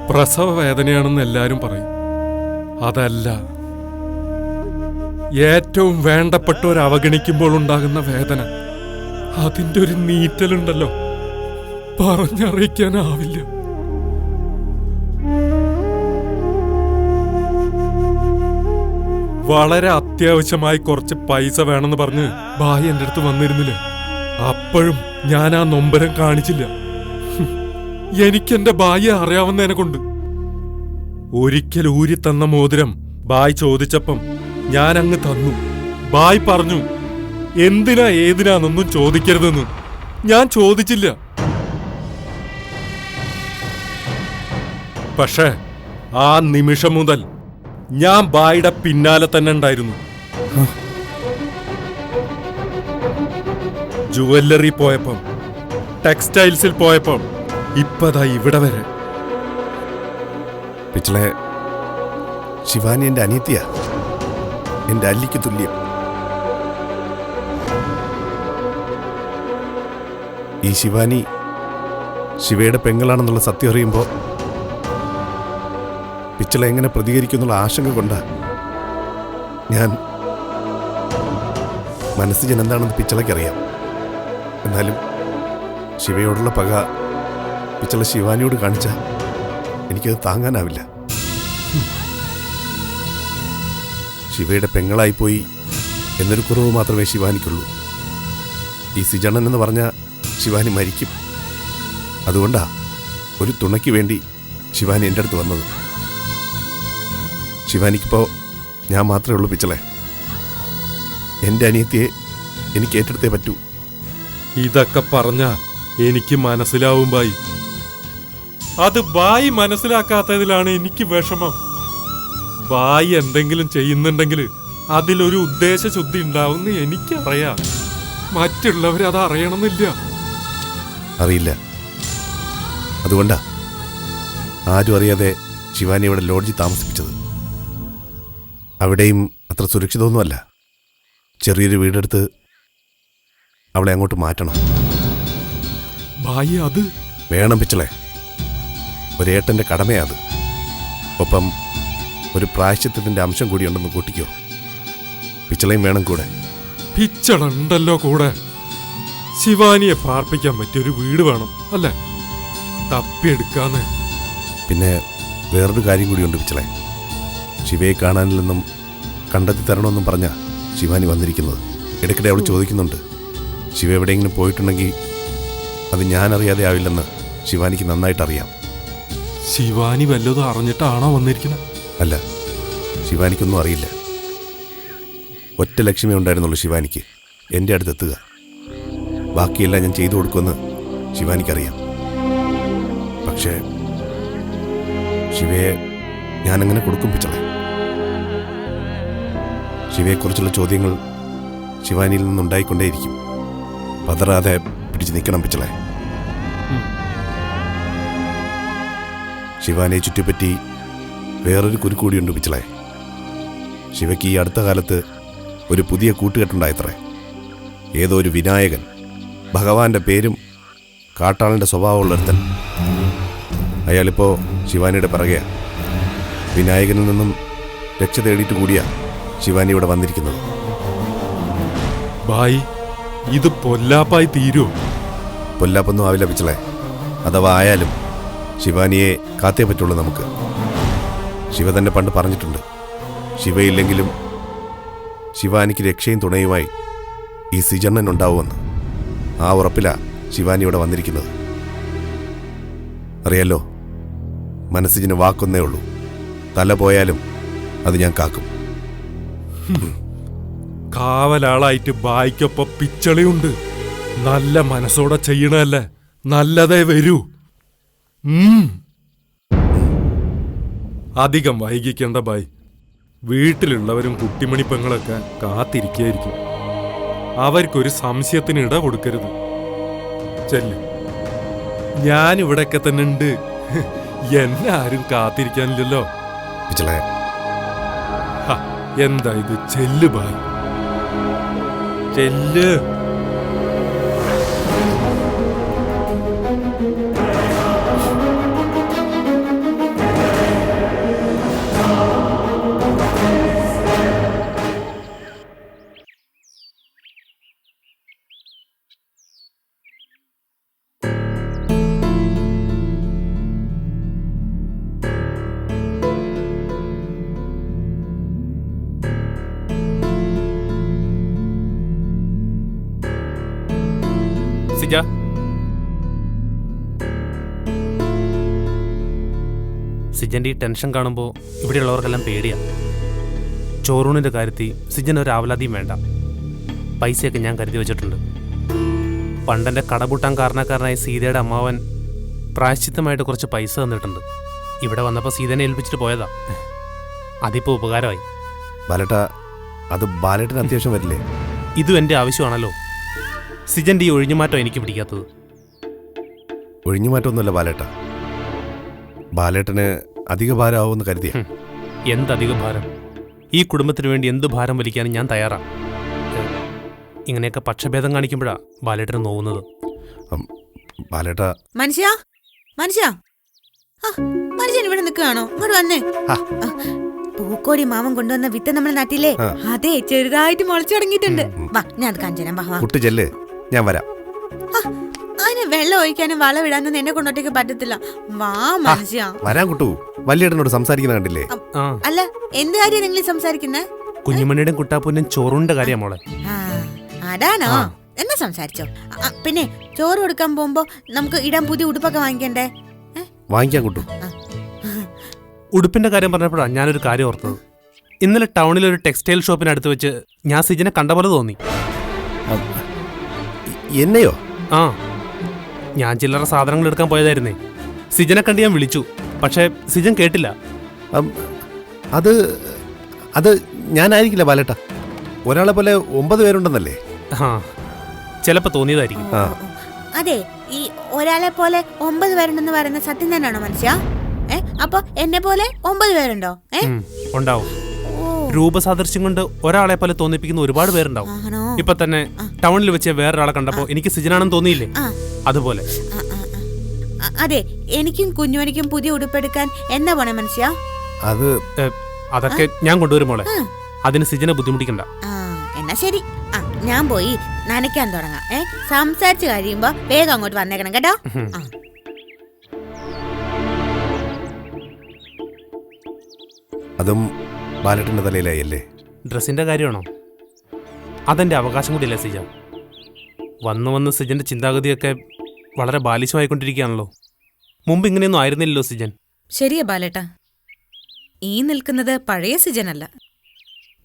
പ്രസവ വേദനയാണെന്ന് എല്ലാരും പറയും. അതല്ല, ഏറ്റവും വേണ്ടപ്പെട്ടവർ അവഗണിക്കുമ്പോൾ ഉണ്ടാകുന്ന വേദന, അതിന്റെ ഒരു നീറ്റലുണ്ടല്ലോ, പറഞ്ഞറിയിക്കാനാവില്ല. വളരെ അത്യാവശ്യമായി കുറച്ച് പൈസ വേണമെന്ന് പറഞ്ഞ് ബായി എൻ്റെ അടുത്ത് വന്നിരുന്നില്ലേ, അപ്പോഴും ഞാൻ ആ നൊമ്പരം കാണിച്ചില്ല. എനിക്കെന്റെ ബായിയെ അറിയാവുന്നതിനെ കൊണ്ട്. ഒരിക്കൽ ഊരി തന്ന മോതിരം ബായി ചോദിച്ചപ്പം ഞാൻ അങ്ങ് തന്നു. ബായി പറഞ്ഞു, എന്തിനാ ഏതിനാന്നൊന്നും ചോദിക്കരുതെന്ന്. ഞാൻ ചോദിച്ചില്ല. പക്ഷേ ആ നിമിഷം മുതൽ ഞാൻ ബായിയുടെ പിന്നാലെ തന്നെ ഉണ്ടായിരുന്നു. ജുവല്ലറി പോയപ്പം, ടെക്സ്റ്റൈൽസിൽ പോയപ്പം, ഇപ്പതാ ഇവിടെ വരെ. പിച്ചളെ, ശിവാനി എൻ്റെ അനിയത്തിയാ, എൻ്റെ അല്ലിക്ക് തുല്യം. ഈ ശിവാനി ശിവയുടെ പെങ്ങളാണെന്നുള്ള സത്യം അറിയുമ്പോൾ പിച്ചള എങ്ങനെ പ്രതികരിക്കുന്നുള്ള ആശങ്ക കൊണ്ടാ ഞാൻ. മനസ്സിജൻ എന്താണെന്ന് പിച്ചളയ്ക്കറിയാം. എന്നാലും ശിവയോടുള്ള പക പിച്ചള ശിവാനിയോട് കാണിച്ച എനിക്കത് താങ്ങാനാവില്ല. ശിവയുടെ പെങ്ങളായിപ്പോയി എന്നൊരു കുറവ് മാത്രമേ ശിവാനിക്കുള്ളൂ. ഈ സിജണൻ എന്ന് പറഞ്ഞ ശിവാനി മരിക്കും. അതുകൊണ്ടാ ഒരു തുണയ്ക്ക് വേണ്ടി ശിവാനി എൻ്റെ അടുത്ത് വന്നത്. ശിവാനിക്കിപ്പോൾ ഞാൻ മാത്രമേ ഉള്ളൂ പിച്ചളെ. എൻ്റെ അനിയത്തിയെ എനിക്ക് ഏറ്റെടുത്തേ പറ്റൂ. ഇതൊക്കെ പറഞ്ഞ എനിക്ക് മനസ്സിലാവും ബായി. അത് ബായി മനസ്സിലാക്കാത്തതിലാണ് എനിക്ക് വിഷമം. ബായി എന്തെങ്കിലും ചെയ്യുന്നുണ്ടെങ്കിൽ അതിലൊരു ഉദ്ദേശശുദ്ധി ഉണ്ടാവുമെന്ന് എനിക്കറിയാം. മറ്റുള്ളവരത് അറിയണമെന്നില്ല. അറിയില്ല. അതുകൊണ്ടാ ആരും അറിയാതെ ശിവാനി ഇവിടെ ലോഡ്ജിൽ താമസിപ്പിച്ചത്. അവിടെയും അത്ര സുരക്ഷിതമൊന്നുമല്ല. ചെറിയൊരു വീടെടുത്ത് അവളെ അങ്ങോട്ട് മാറ്റണം. ബായി അത് വേണം പിച്ചളെ. ഒരേട്ടൻ്റെ കടമയാ അത്. ഒപ്പം ഒരു പ്രായശ്ചിത്തത്തിൻ്റെ അംശം കൂടിയുണ്ടെന്ന് കൂട്ടിക്കോ. പിച്ചളയും വേണം കൂടെ. പിച്ചളുണ്ടല്ലോ കൂടെ. ശിവാനിയെ പാർപ്പിക്കാൻ പറ്റിയൊരു വീട് വേണം അല്ലേ? തപ്പിയെടുക്കാന്ന്. പിന്നെ വേറൊരു കാര്യം കൂടിയുണ്ട് പിച്ചളെ. ശിവയെ കാണാനില്ലെന്നും കണ്ടെത്തി തരണമെന്നും പറഞ്ഞാ ശിവാനി വന്നിരിക്കുന്നത്. ഇടയ്ക്കിടെ അവൾ ചോദിക്കുന്നുണ്ട്, ശിവ എവിടെയെങ്കിലും പോയിട്ടുണ്ടെങ്കിൽ അത് ഞാനറിയാതെ ആവില്ലെന്ന് ശിവാനിക്ക് നന്നായിട്ടറിയാം. ശിവാനി വല്ലതും അറിഞ്ഞിട്ടാണോ വന്നിരിക്കുന്നത്? അല്ല, ശിവാനിക്കൊന്നും അറിയില്ല. ഒറ്റ ലക്ഷ്യമേ ഉണ്ടായിരുന്നുള്ളൂ ശിവാനിക്ക്, എൻ്റെ അടുത്തെത്തുക. ബാക്കിയെല്ലാം ഞാൻ ചെയ്തു കൊടുക്കുമെന്ന് ശിവാനിക്കറിയാം. പക്ഷേ ശിവയെ ഞാനങ്ങനെ കൊടുക്കും പിച്ചളെ. ശിവയെക്കുറിച്ചുള്ള ചോദ്യങ്ങൾ ശിവാനിയിൽ നിന്നുണ്ടായിക്കൊണ്ടേയിരിക്കും. പതറാതെ പിടിച്ചു നിൽക്കണം പിച്ചളെ. ശിവാനിയെ ചുറ്റിപ്പറ്റി വേറൊരു കുരുക്കൂടിയുണ്ട് പിച്ചളെ. ശിവയ്ക്ക് ഈ അടുത്ത കാലത്ത് ഒരു പുതിയ കൂട്ടുകെട്ടുണ്ടായത്രേ. ഏതോ ഒരു വിനായകൻ, ഭഗവാന്റെ പേരും കാട്ടാളൻ്റെ സ്വഭാവമുള്ളൊരുത്തൻ. അയാളിപ്പോൾ ശിവാനിയുടെ പിറകെയാ. വിനായകനിൽ നിന്നും രക്ഷ തേടിയിട്ട് കൂടിയാ ശിവാനി ഇവിടെ വന്നിരിക്കുന്നത്. ബായി, ഇത് പൊല്ലാപ്പായി തീരുമോ? പൊല്ലാപ്പൊന്നും ആവില്ല പിച്ചളെ. അഥവാ ആയാലും ശിവാനിയെ കാത്തേ പറ്റുള്ളൂ നമുക്ക്. ശിവ തന്നെ പണ്ട് പറഞ്ഞിട്ടുണ്ട്, ശിവയില്ലെങ്കിലും ശിവാനിക്ക് രക്ഷയും തുണയുമായി ഈ സിജണ്ണൻ ഉണ്ടാവുമെന്ന്. ആ ഉറപ്പിലാ ശിവാനി ഇവിടെ വന്നിരിക്കുന്നത്. അറിയാലോ, മനസ്സിന് വാക്കൊന്നേ ഉള്ളൂ. തല പോയാലും അത് ഞാൻ കാക്കും. കാവലാളായിട്ട് ബായിക്കൊപ്പം പിച്ചളയുണ്ട്. നല്ല മനസ്സോടെ ചെയ്യണല്ലേ. നല്ലതേ വരൂ. അധികം വൈകിക്കേണ്ട ബായ്. വീട്ടിലുള്ളവരും കുട്ടിമണി പെങ്ങളൊക്കെ കാത്തിരിക്കായിരിക്കും. അവർക്കൊരു സംശയത്തിന് ഇട കൊടുക്കരുത്. ചെല്ല്, ഞാനിവിടെയൊക്കെ തന്നെ ഉണ്ട്. എന്നെ ആരും കാത്തിരിക്കാനില്ലല്ലോ. പിച്ചളെ, എന്താ ഇത്? ചെല്ല് ബായ്, ചെല്ല്. സിജ, സിജന്റെ ഈ ടെൻഷൻ കാണുമ്പോൾ ഇവിടെയുള്ളവർക്കെല്ലാം പേടിയാ. ചോറൂണിന്റെ കാര്യത്തിൽ സിജൻ ഒരു ആവലാതിയും വേണ്ട. പൈസയൊക്കെ ഞാൻ കരുതി വെച്ചിട്ടുണ്ട്. പണ്ടെൻ്റെ കടപൂട്ടാൻ കാരണക്കാരനായ സീതയുടെ അമ്മാവൻ പ്രായശ്ചിത്തമായിട്ട് കുറച്ച് പൈസ തന്നിട്ടുണ്ട്. ഇവിടെ വന്നപ്പോൾ സീതനെ ഏൽപ്പിച്ചിട്ട് പോയതാ. അതിപ്പോൾ ഉപകാരമായി. ബാലേട്ട, അത് ബാലേട്ടന് അത്യാവശ്യം വരില്ലേ? ഇതും എൻ്റെ ആവശ്യമാണല്ലോ. സിജന്റെ ഈ ഒഴിഞ്ഞുമാറ്റം എനിക്ക് പിടിക്കാത്തത്. ഒഴിഞ്ഞുമാറ്റമൊന്നുമല്ല ബാലേട്ട, ബാലേട്ടന് അധിക ഭാരമാവുമെന്ന് കരുതിയ. എന്തധിക ഭാരം? ഈ കുടുംബത്തിന് വേണ്ടി എന്ത് ഭാരം വലിക്കാനും ഞാൻ തയ്യാറാ. ഇങ്ങനെയൊക്കെ പക്ഷഭേദം കാണിക്കുമ്പോഴാ ബാലേട്ടന് നോവുന്നത്. ബാലേട്ട, മനുഷ്യ മനുഷ്യൻ ഇവിടെ നിൽക്കുകയാണോ? ഇങ്ങോട്ട് വന്നേ. പൂക്കോടി മാമൻ കൊണ്ടുവന്ന വിത്ത് നമ്മൾ നട്ടില്ലേ, അതെ ചെറുതായിട്ട് മുളച്ചു തുടങ്ങിയിട്ടുണ്ട്. വാ, ഞാൻ അത് കാണിച്ചു തരാം. വാ, കുട്ടി ചെല്ല്, ഞാൻ വരാം. അതിന് വെള്ളം ഒഴിക്കാനും വളമിടാനൊന്നും എന്നെ കൊണ്ടൊറ്റയ്ക്ക് പറ്റത്തില്ല. വാ മനുഷ്യ. വരാൻ കുട്ടു. വലിയേട്ടനോട് സംസാരിക്കുന്ന കണ്ടില്ലേ? അല്ല, എന്ത് കാര്യം നിങ്ങൾ സംസാരിക്കുന്നേ? കുഞ്ഞുമണിയുടെ കുട്ടാപ്പൂന്റെ ചോറിന്റെ കാര്യം മോളെ. അതാണോ? എന്നാ സംസാരിച്ചോ. പിന്നെ ചോറ് കൊടുക്കാൻ പോകുമ്പോ നമുക്ക് ഇടാൻ പുതിയ ഉടുപ്പൊക്കെ വാങ്ങിക്കണ്ടേ? വാങ്ങിക്കാൻ കുട്ടു. ഉടുപ്പിന്റെ കാര്യം പറഞ്ഞപ്പോഴാണ് ഞാനൊരു കാര്യം ഓർത്തത്. ഇന്നലെ ടൗണിൽ ഒരു ടെക്സ്റ്റൈൽ ഷോപ്പിനടുത്ത് വെച്ച് ഞാൻ സിജനെ കണ്ട പോലെ തോന്നി. എന്നെയോ? ആ, ഞാൻ ചില്ലറ സാധനങ്ങൾ എടുക്കാൻ പോയതായിരുന്നേ. സിജനെ കണ്ട് ഞാൻ വിളിച്ചു, പക്ഷേ സിജൻ കേട്ടില്ല. അത് അത് ഞാനായിരിക്കില്ല ബാലേട്ട. ഒരാളെ പോലെ 9 പേരുണ്ടെന്നല്ലേ? ആ, ചിലപ്പോ തോന്നിയതായിരിക്കും. അതെ, ഈ ഒരാളെ പോലെ 9 പേരുണ്ടെന്ന് പറയുന്ന സത്യം തന്നെയാണോ മനുഷ്യ? അപ്പൊ എന്നെ പോലെ 9 പേരുണ്ടോ? ഉണ്ടാവും. രൂപസാദൃശ്യം കൊണ്ട് ഒരാളെ പോലെ തോന്നിപ്പിക്കുന്ന ഒരുപാട് പേരുണ്ടാവും. ഇപ്പൊ തന്നെ ടൗണിൽ വെച്ച് വേറൊരാളെ കണ്ടപ്പോ എനിക്ക് സിജനാണെന്ന് തോന്നിയില്ലേ? അതുപോലെ. അതെ, എനിക്കും കുഞ്ഞുമണിക്കും പുതിയ ഉടുപ്പെടുക്കാൻ എന്നാ പോണേ മനുഷ്യ? അതൊക്കെ ഞാൻ കൊണ്ടുവരും മോളെ. അതിന് സിജനെ ബുദ്ധിമുട്ടിക്കണ്ട. എന്നാ ശരി, ഞാൻ പോയി നനയ്ക്കാൻ തുടങ്ങാം. സംസാരിച്ച് കഴിയുമ്പോ വേഗം അങ്ങോട്ട് വന്നേക്കണം കേട്ടോ. അതും ബാലേട്ടന്റെ തലയിലായല്ലേ? ഡ്രസ്സിന്റെ കാര്യമാണോ? അതെന്റെ അവകാശം കൂടിയല്ലേ സിജ? വന്ന് സിജന്റെ ചിന്താഗതിയൊക്കെ വളരെ ബാലിശമായിക്കൊണ്ടിരിക്കുകയാണല്ലോ. മുമ്പ് ഇങ്ങനെയൊന്നും ആയിരുന്നില്ലല്ലോ സിജൻ. ശരിയാ ബാലേട്ട, ഈ നിൽക്കുന്നത് പഴയ സിജനല്ല.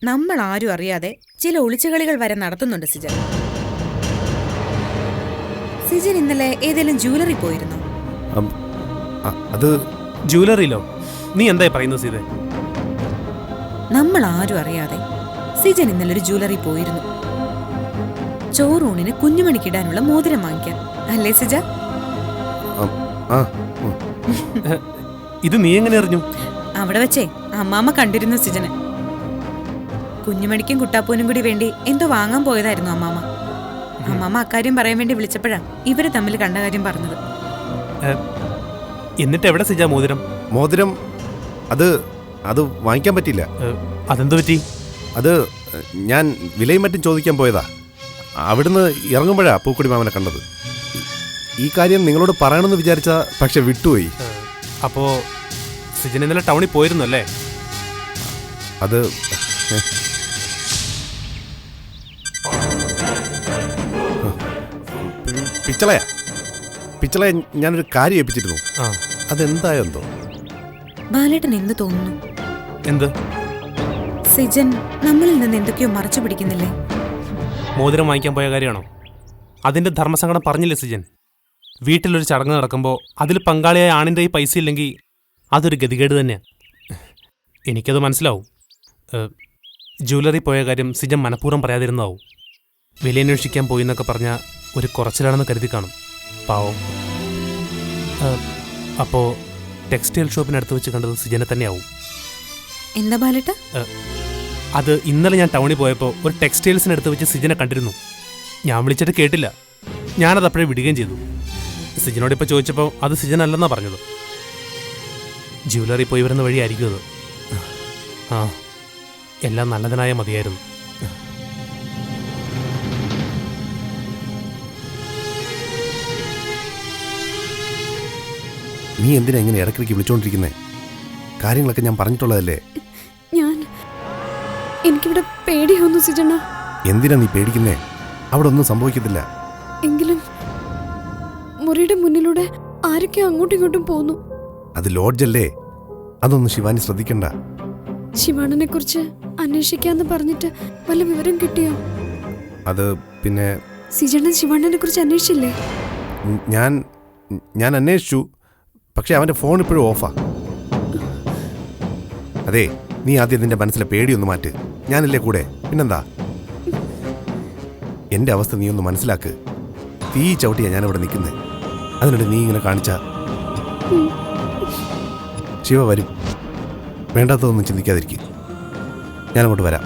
നമ്മൾ ആരും അറിയാതെ ചില ഒളിച്ചുകളികൾ വരെ നടത്തുന്നുണ്ട് സിജൻ. സിജൻ ഇന്നലെ ഏതെങ്കിലും ജ്വല്ലറി പോയിരുന്നോ? അത് ജ്വല്ലറിയിലോ? നീ എന്തായി പറയുന്നത് സീത? നമ്മൾ ആരും അറിയാതെ സിജൻ ഇന്നലെ ഒരു ജ്വല്ലറി പോയിരുന്നു. ചോറൂണിന് കുഞ്ഞുമണിക്കിടാനുള്ള മോതിരം വാങ്ങിക്കാൻ, അല്ലേ സിജ? ഇത് നീ എങ്ങനെ അറിഞ്ഞു? അവിടെ വെച്ചേ അമ്മാമ്മ കണ്ടിരുന്നു സിജനെ. കുഞ്ഞുമണിക്കും കുട്ടാപ്പൂനും കൂടി വേണ്ടി എന്തോ വാങ്ങാൻ പോയതായിരുന്നു അമ്മാമ്മ. അമ്മാമ്മ അക്കാര്യം പറയാൻ വേണ്ടി വിളിച്ചപ്പോഴാ ഇവര് തമ്മിൽ കണ്ട കാര്യം പറഞ്ഞത്. എന്നിട്ട് എവിടെ സിജ മോതിരം? മോതിരം അത് വാങ്ങിക്കാൻ പറ്റില്ല. അതെന്തു പറ്റി? അത് ഞാൻ വിലയും മറ്റും ചോദിക്കാൻ പോയതാ. അവിടുന്ന് ഇറങ്ങുമ്പോഴാ പൂക്കുടി മാമനെ കണ്ടത്. ഈ കാര്യം നിങ്ങളോട് പറയണമെന്ന് വിചാരിച്ച, പക്ഷെ വിട്ടുപോയി. അപ്പോ സിജൻ ഇന്നലെ ടൗണിൽ പോയിരുന്നു അല്ലേ? അത് പിച്ചളയെ ഞാനൊരു കാര്യം ഏൽപ്പിച്ചിരുന്നു. അതെന്തായെന്തോ? ബാലേട്ടൻ എന്ത് തോന്നുന്നു? എന്ത്? സിജൻ നമ്മളിൽ നിന്ന് എന്തൊക്കെയോ മറച്ചു പിടിക്കുന്നില്ലേ? മോതിരം വാങ്ങിക്കാൻ പോയ കാര്യമാണോ? അതിന്റെ ധർമ്മസങ്കടം പറഞ്ഞില്ലേ സിജൻ? വീട്ടിലൊരു ചടങ്ങ് നടക്കുമ്പോൾ അതിൽ പങ്കാളിയായ ആണിൻ്റെ ഈ പൈസ ഇല്ലെങ്കിൽ അതൊരു ഗതികേട് തന്നെയാണ്. എനിക്കത് മനസ്സിലാവും. ജ്വല്ലറി പോയ കാര്യം സിജൻ മനഃപൂർവ്വം പറയാതിരുന്നതാവും. വിലയന്വേഷിക്കാൻ പോയി എന്നൊക്കെ പറഞ്ഞാൽ ഒരു കുറച്ചിലാണെന്ന് കരുതി കാണും. പാവം. അപ്പോൾ ടെക്സ്റ്റൈൽ ഷോപ്പിനടുത്ത് വെച്ച് കണ്ടത് സിജനെ തന്നെയാവും. എന്താ ബാലേട്ട? അത് ഇന്നലെ ഞാൻ ടൗണിൽ പോയപ്പോൾ ഒരു ടെക്സ്റ്റൈൽസിനടുത്ത് വെച്ച് സിജനെ കണ്ടിരുന്നു. ഞാൻ വിളിച്ചിട്ട് കേട്ടില്ല. ഞാനത് അപ്പോഴേ വിടുകയും ചെയ്തു. സിജനോട് ഇപ്പോൾ ചോദിച്ചപ്പോൾ അത് സിജൻ അല്ലെന്നാണ് പറഞ്ഞത്. ജ്വല്ലറി പോയി വരുന്ന വഴിയായിരിക്കും അത്. ആ, എല്ലാം നല്ലതിനായ മതിയായിരുന്നു. നീ എന്തിനാ ഇങ്ങനെ ഇടയ്ക്കിടയ്ക്ക് വിളിച്ചോണ്ടിരിക്കുന്നേ? കാര്യങ്ങളൊക്കെ ഞാൻ പറഞ്ഞിട്ടുള്ളതല്ലേ. എനിക്കിവിടെ പേടിയാവുന്നു സിജണ്ണ. എന്തിനാ നീ പേടിക്കുന്നേ? അവിടെ ഒന്നും സംഭവിക്കത്തില്ല. എങ്കിലും മുറിയുടെ മുന്നിലൂടെ ആരൊക്കെയോ അങ്ങോട്ടും ഇങ്ങോട്ടും പോന്നു. അത് ലോഡ്ജല്ലേ, അതൊന്നും ശിവാനി ശ്രദ്ധിക്കണ്ട. ശിവാണനെ കുറിച്ച് അന്വേഷിക്കാന്ന് പറഞ്ഞിട്ട് വല്ല വിവരം കിട്ടിയോ? അത് പിന്നെ സിജണ്ണൻ ശിവാണനെ കുറിച്ച് അന്വേഷിച്ചില്ലേ? ഞാൻ അന്വേഷിച്ചു, പക്ഷെ അവന്റെ ഫോൺ ഇപ്പോഴും ഓഫാ. അതെ, നീ ആദ്യം നിന്റെ മനസ്സിലെ പേടിയൊന്ന് മാറ്റ്. ഞാനല്ലേ കൂടെ, പിന്നെന്താ? എന്റെ അവസ്ഥ നീ ഒന്ന് മനസ്സിലാക്ക്. തീ ചവിട്ടിയാ ഞാനിവിടെ നിൽക്കുന്നത്. അതിനിടെ നീ ഇങ്ങനെ കാണിച്ച ശിവ വരും. വേണ്ടാത്തതൊന്നും ചിന്തിക്കാതിരിക്കും. ഞാനങ്ങോട്ട് വരാം.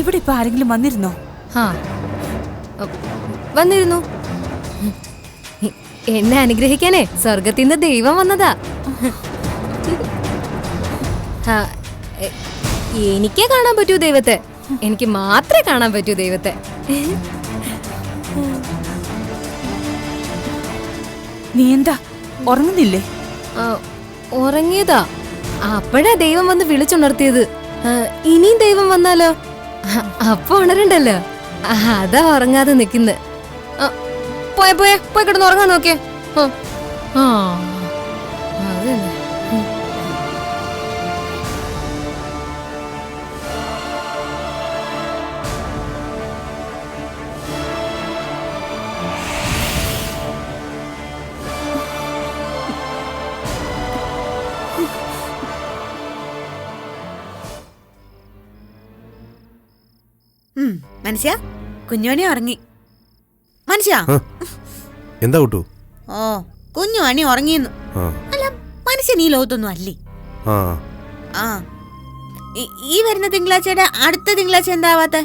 ഇവിടെ ഇപ്പൊ ആരെങ്കിലും വന്നിരുന്നോ? വന്നിരുന്നു. എന്നെ അനുഗ്രഹിക്കാനേ സ്വർഗത്തിന്ന് ദൈവം വന്നതാ. എനിക്കേ കാണാൻ പറ്റൂ ദൈവത്തെ. എനിക്ക് മാത്രമേ കാണാൻ പറ്റൂ ദൈവത്തെ. നീ എന്താ ഉറങ്ങുന്നില്ലേ? ഉറങ്ങിയതാ. അപ്പോഴാ ദൈവം വന്ന് വിളിച്ചുണർത്തിയത്. ഇനിയും ദൈവം വന്നാലോ? അപ്പൊ ഉണരണ്ടല്ലോ. അതാ ഉറങ്ങാതെ നിക്കുന്നെ. പോയി കിടന്ന് ഉറങ്ങാൻ നോക്കിയേ. അതന്നെ. മനുഷ്യ, കുഞ്ഞുമണി ഉറങ്ങി. മനുഷ്യ, എന്താ കൂട്ടു? ഓ, കുഞ്ഞുമണി ഉറങ്ങിയെന്നു. അല്ല, മനുഷ്യൻ ഈ ലോകത്തൊന്നും അല്ലേ? ആ, ഈ വരുന്ന തിങ്കളാഴ്ചയുടെ അടുത്ത തിങ്കളാഴ്ച എന്താവാത്ത?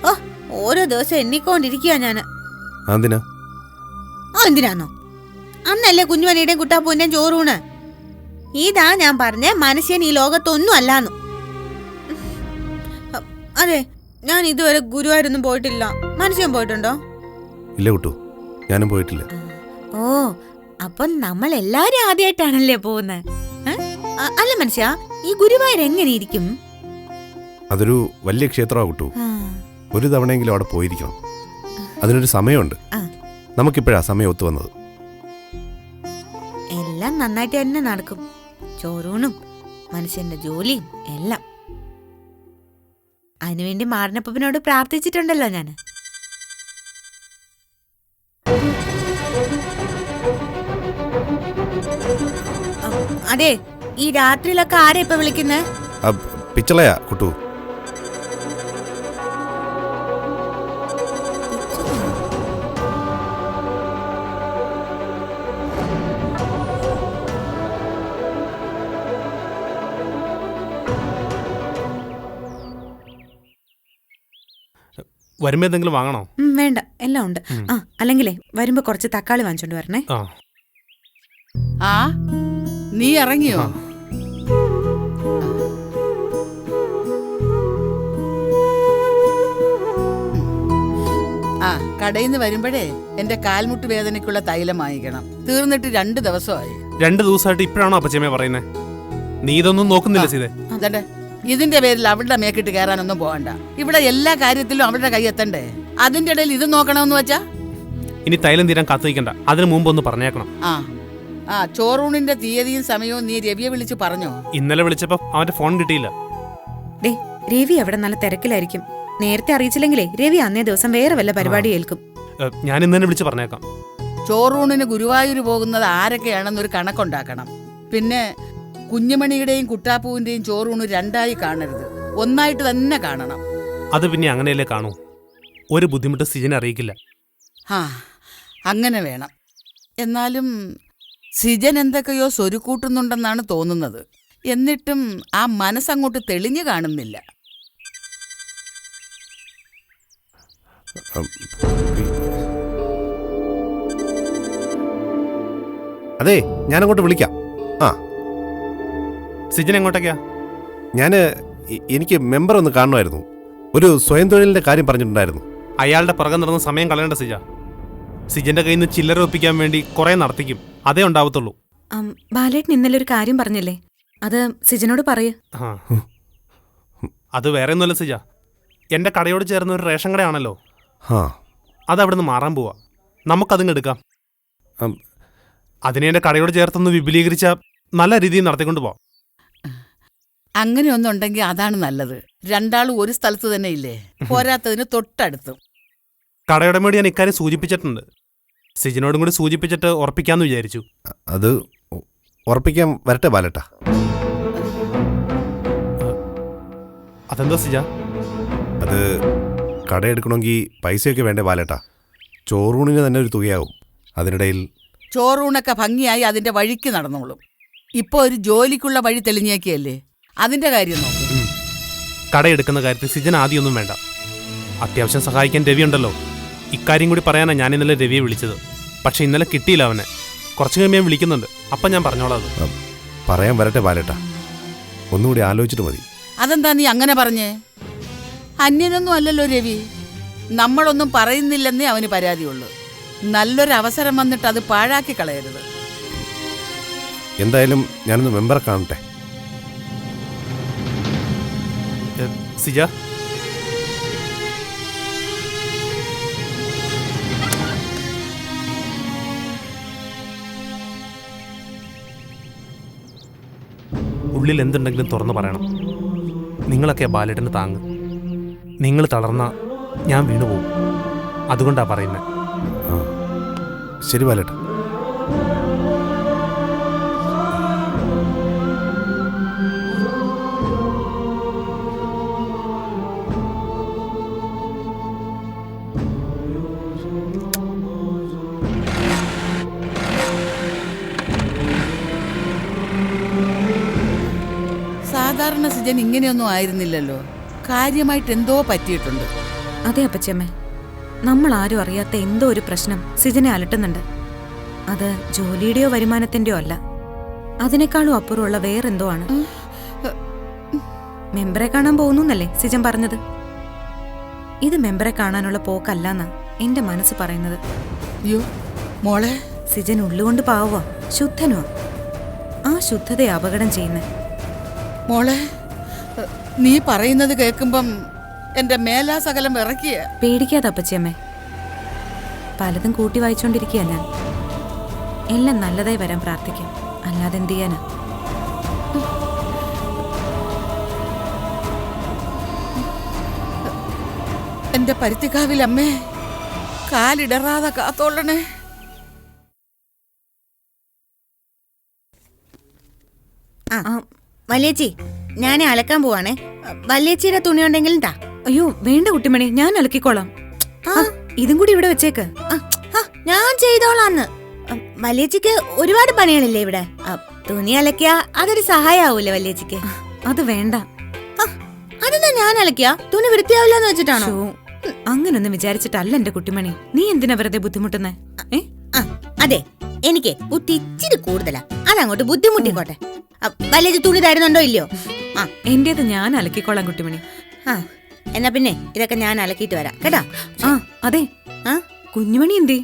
ഓ, ഓരോ ദിവസം എണ്ണിക്കൊണ്ടിരിക്കുക ഞാന്. എന്തിനാന്നോ? അന്നല്ലേ കുഞ്ഞുമണിയുടെയും കുട്ടാപ്പൂന്റെയും ചോറൂണ്. ഇതാ ഞാൻ പറഞ്ഞ മനുഷ്യൻ ഈ ലോകത്തൊന്നും അല്ലാന്നു. അതെ, ഞാൻ ഇതുവരെ ഗുരുവായൂരൊന്നും പോയിട്ടില്ല. മനുഷ്യൻ പോയിട്ടുണ്ടോ? ഇല്ല കുട്ടു, ഞാനും പോയിട്ടില്ല. ഓ, അപ്പൊ നമ്മൾ എല്ലാരും ആദ്യമായിട്ടാണല്ലേ പോകുന്നത്. അല്ല മനുഷ്യ, ഈ ഗുരുവായൂർ എങ്ങനെ ഇരിക്കും? അതൊരു വലിയ ക്ഷേത്രമാ കുട്ടു. ഒരു തവണയെങ്കിലും അവിടെ പോയിരിക്കണം. അതിനൊരു സമയമുണ്ട്. നമുക്കിപ്പോഴാ സമയം ഒത്തു വന്നത്. എല്ലാം നന്നായിട്ട് തന്നെ നടക്കും. ചോറൂണും മനുഷ്യന്റെ ജോലിയും എല്ലാം. അതിനുവേണ്ടി മാടനപ്പനോട് പ്രാർത്ഥിച്ചിട്ടുണ്ടല്ലോ ഞാൻ. അതെ, ഈ രാത്രിയിലൊക്കെ ആരെ ഇപ്പൊ വിളിക്കുന്നേ? പിച്ചളയാ കുട്ടു. വരുമ്പോ എന്തെങ്കിലും വാങ്ങണോ? വേണ്ട, എല്ലാം ഉണ്ട്. അല്ലെങ്കിലേ വരുമ്പോ കുറച്ച് തക്കാളി വാങ്ങിച്ചോണ്ട് വരണേ. ആ, നീ ഇറങ്ങിയോ? ആ, കടയിൽ നിന്ന് വരുമ്പോഴേ എന്റെ കാൽമുട്ട് വേദനയ്ക്കുള്ള തൈലം വാങ്ങിക്കണം. തീർന്നിട്ട് 2 ദിവസമായി. 2 ദിവസമായിട്ട് ഇപ്പോഴാണോ അപ്പച്ചമ്മ പറയുന്നേ? നീ ഇതൊന്നും നോക്കുന്നില്ല സീതേ? അതേ, ഇതിന്റെ പേരിൽ അവളുടെ മേക്കിട്ട് കയറാനൊന്നും പോകണ്ട. ഇവിടെ എല്ലാ കാര്യത്തിലും അവളുടെ കൈ എത്തണ്ടേ? അതിന്റെ ഇടയിൽ ഇത് നോക്കണമെന്ന് വെച്ചാ ഇനി തൈലം തീരാൻ കാത്തു നിൽക്കണ്ട, അതിനു മുമ്പ് ഒന്ന് പറഞ്ഞേക്കണം. ആ ചോറൂണിന്റെ തീയതിയും സമയവും നീ രവിയെ വിളിച്ച് പറഞ്ഞോ? ഇന്നലെ വിളിച്ചപ്പോ അവന്റെ ഫോൺ കിട്ടിയില്ല. രവി അവിടെ നല്ല തിരക്കിലായിരിക്കും. നേരത്തെ അറിയിച്ചില്ലെങ്കിലേ രവി അന്നേ ദിവസം വേറെ വല്ല പരിപാടി ഏൽക്കും. ഞാൻ ഇന്ന് തന്നെ വിളിച്ച് പറഞ്ഞേക്കാം. ചോറൂണിന് ഗുരുവായൂർ പോകുന്നത് ആരൊക്കെയാണെന്നൊരു കണക്കുണ്ടാക്കണം. പിന്നെ കുഞ്ഞുമണിയുടെയും കുട്ടാപ്പൂവിന്റെയും ചോറൂണ് 2ആയി കാണരുത്, ഒന്നായിട്ട് തന്നെ കാണണം. അത് പിന്നെ അങ്ങനെയല്ലേ കാണൂ. ഒരു ബുദ്ധിമുട്ട് സിജനെ അറിയിക്കില്ല. അങ്ങനെ വേണം. എന്നാലും സിജൻ എന്തൊക്കെയോ സ്വരുക്കൂട്ടുന്നുണ്ടെന്നാണ് തോന്നുന്നത്. എന്നിട്ടും ആ മനസ്സങ്ങോട്ട് തെളിഞ്ഞു കാണുന്നില്ല. അതെ, ഞാനങ്ങോട്ട് വിളിക്കാം. സിജൻ എങ്ങോട്ടേക്കാ? എനിക്ക് മെമ്പർ ഒന്ന് കാണുമായിരുന്നു. ഒരു സ്വയം തൊഴിലിന്റെ കാര്യം പറഞ്ഞിട്ടുണ്ടായിരുന്നു. അയാളുടെ പുറകെ നടന്ന് സമയം കളയേണ്ട സിജ. സിജന്റെ കയ്യിൽ നിന്ന് ചില്ലറ ഒപ്പിക്കാൻ വേണ്ടി കുറെ നടത്തിക്കും, അതേ ഉണ്ടാവത്തുള്ളൂ. ബാലേട്ടൻ ഇന്നലെ ഒരു കാര്യം പറഞ്ഞില്ലേ, അത് സിജനോട് പറയൂ. അത് വേറെ ഒന്നുമല്ല സിജ, എന്റെ കടയോട് ചേർന്ന ഒരു റേഷൻ കടയാണല്ലോ, അതവിടെ നിന്ന് മാറാൻ പോവാ. നമുക്കതിങ്ങ് എടുക്കാം. അതിനെ എന്റെ കടയോട് ചേർത്തൊന്ന് വിപുലീകരിച്ച നല്ല രീതിയിൽ നടത്തിക്കൊണ്ട് പോവാം. അങ്ങനെയൊന്നുണ്ടെങ്കിൽ അതാണ് നല്ലത്. 2ആളും ഒരു സ്ഥലത്ത് തന്നെ ഇല്ലേ, പോരാത്തതിന് തൊട്ടടുത്തും. കടയുടമയോട് ഞാൻ ഇക്കാര്യം സൂചിപ്പിച്ചിട്ടുണ്ട്. സിജനോടും കൂടി സൂചിപ്പിച്ചിട്ട് ഉറപ്പിക്കാന്ന് വിചാരിച്ചു. അത് ഉറപ്പിക്കാൻ വരട്ടെ ബാലേട്ടാ. അതെന്താ സിജ? അത് കടയെടുക്കണമെങ്കിൽ പൈസയൊക്കെ വേണ്ടേ ബാലേട്ടാ? ചോറൂണിന് തന്നെ ഒരു തുകയാവും. അതിനിടയിൽ ചോറൂണൊക്കെ ഭംഗിയായി അതിന്റെ വഴിക്ക് നടന്നോളും. ഇപ്പൊ ഒരു ജോലിക്കുള്ള വഴി തെളിഞ്ഞേക്കല്ലേ, അതിന്റെ കാര്യം നോക്കും. കടയെടുക്കുന്ന കാര്യത്തിൽ സിജൻ ആദ്യമൊന്നും വേണ്ട. അത്യാവശ്യം സഹായിക്കാൻ രവി ഉണ്ടല്ലോ. ഇക്കാര്യം കൂടി പറയാനാണ് ഞാൻ ഇന്നലെ രവിയെ വിളിച്ചത്. പക്ഷെ ഇന്നലെ കിട്ടിയില്ല അവനെ. കുറച്ച് കഴിയുമ്പോൾ വിളിക്കുന്നുണ്ട്, അപ്പം ഞാൻ പറഞ്ഞോളാം. അത് പറയാൻ വരട്ടെ ബാലേട്ടാ, ഒന്നുകൂടി ആലോചിച്ചിട്ട് മതി. അതെന്താ നീ അങ്ങനെ പറഞ്ഞേ? അന്യനൊന്നും അല്ലല്ലോ രവി. നമ്മളൊന്നും പറയുന്നില്ലെന്നേ അവന് പരാതിയുള്ളൂ. നല്ലൊരു അവസരം വന്നിട്ട് അത് പാഴാക്കി കളയരുത്. എന്തായാലും ഞാനൊന്ന് മെമ്പറെ കാണട്ടെ. സിജ, ഉള്ളിൽ എന്തുണ്ടെങ്കിലും തുറന്നു പറയണം. നിങ്ങളൊക്കെ ബാലേട്ടന് താങ്ങ്. നിങ്ങൾ തളർന്ന ഞാൻ വീണുപോകും. അതുകൊണ്ടാ പറയുന്നത്. ശരി ബാലേട്ട. സാധാരണ സിജൻ ഇങ്ങനെയൊന്നും ആയിരുന്നില്ലല്ലോ. കാര്യമായിട്ട് എന്തോ പറ്റിയിട്ടുണ്ട്. അതെ അപ്പച്ചമ്മേ, നമ്മൾ ആരും അറിയാത്ത എന്തോ ഒരു പ്രശ്നം സിജനെ അലട്ടുന്നുണ്ട്. അത് ജോലിയുടെയോ വരുമാനത്തിന്റെയോ അല്ല, അതിനേക്കാളും അപ്പുറമുള്ള വേറെന്തോ ആണ്. മെമ്പറെ കാണാൻ പോകുന്നല്ലേ സിജൻ പറഞ്ഞത്? ഇത് മെമ്പറെ കാണാനുള്ള പോക്കല്ലെന്നാ എന്റെ മനസ്സ് പറയുന്നത്. മോളെ, സിജൻ ഉള്ളുകൊണ്ട് പാവുക, ശുദ്ധനുവാ. ആ ശുദ്ധതയെ അപകടം ചെയ്യുന്നത്. മോളെ, നീ പറയുന്നത് കേൾക്കുമ്പം എന്റെ മേലാ സകലം വിറക്കിയ. പേടിക്കാതെ അപ്പച്ചിയമ്മേ, പലതും കൂട്ടി വായിച്ചോണ്ടിരിക്കുക ഞാൻ. എല്ലാം നല്ലതായി വരാൻ പ്രാർത്ഥിക്കാം, അല്ലാതെ എന്ത് ചെയ്യാനാ? എന്റെ പരുത്തിക്കാവിലമ്മേ, കാലിടറാതെ കാത്തോളണേ. വല്യേച്ചി, ഞാൻ അലക്കാൻ പോവാണേ. വല്യേച്ചിയുടെ തുണി ഉണ്ടെങ്കിലും താ. അയ്യോ വേണ്ട കുട്ടിമണി, ഞാൻ അലക്കിക്കോളാം. ഇതും കൂടി ഇവിടെ വെച്ചേക്ക്. ഞാൻ ചെയ്തോളാന്ന്. വല്യേച്ചിക്ക് ഒരുപാട് പണികളില്ലേ ഇവിടെ. തുണി അലക്കിയ അതൊരു സഹായാവൂല്ലേ വല്യേച്ചിക്ക്? അത് വേണ്ട. അതെന്താ ഞാൻ അലക്കിയ തുണി വൃത്തിയാവില്ലെന്ന് വെച്ചിട്ടാണോ? അങ്ങനൊന്നും വിചാരിച്ചിട്ടല്ല എന്റെ കുട്ടിമണി. നീ എന്തിനാ വെറുതെ ബുദ്ധിമുട്ടുന്നേ? അതെ, എനിക്ക് ബുദ്ധി ഇച്ചിരി കൂടുതലാ. അതങ്ങോട്ട് ബുദ്ധിമുട്ടിക്കോട്ടെ. വല്യേച്ചി തുണി തരുന്നുണ്ടോ ഇല്ലയോ? എന്റേത് ഞാൻ അലക്കിക്കോളാം കുട്ടിമണി. എന്നാ പിന്നെ ഇതൊക്കെ ഞാൻ അലക്കിയിട്ട് വരാം കേട്ടാ. അതെ, കുഞ്ഞുമണി എന്തേ?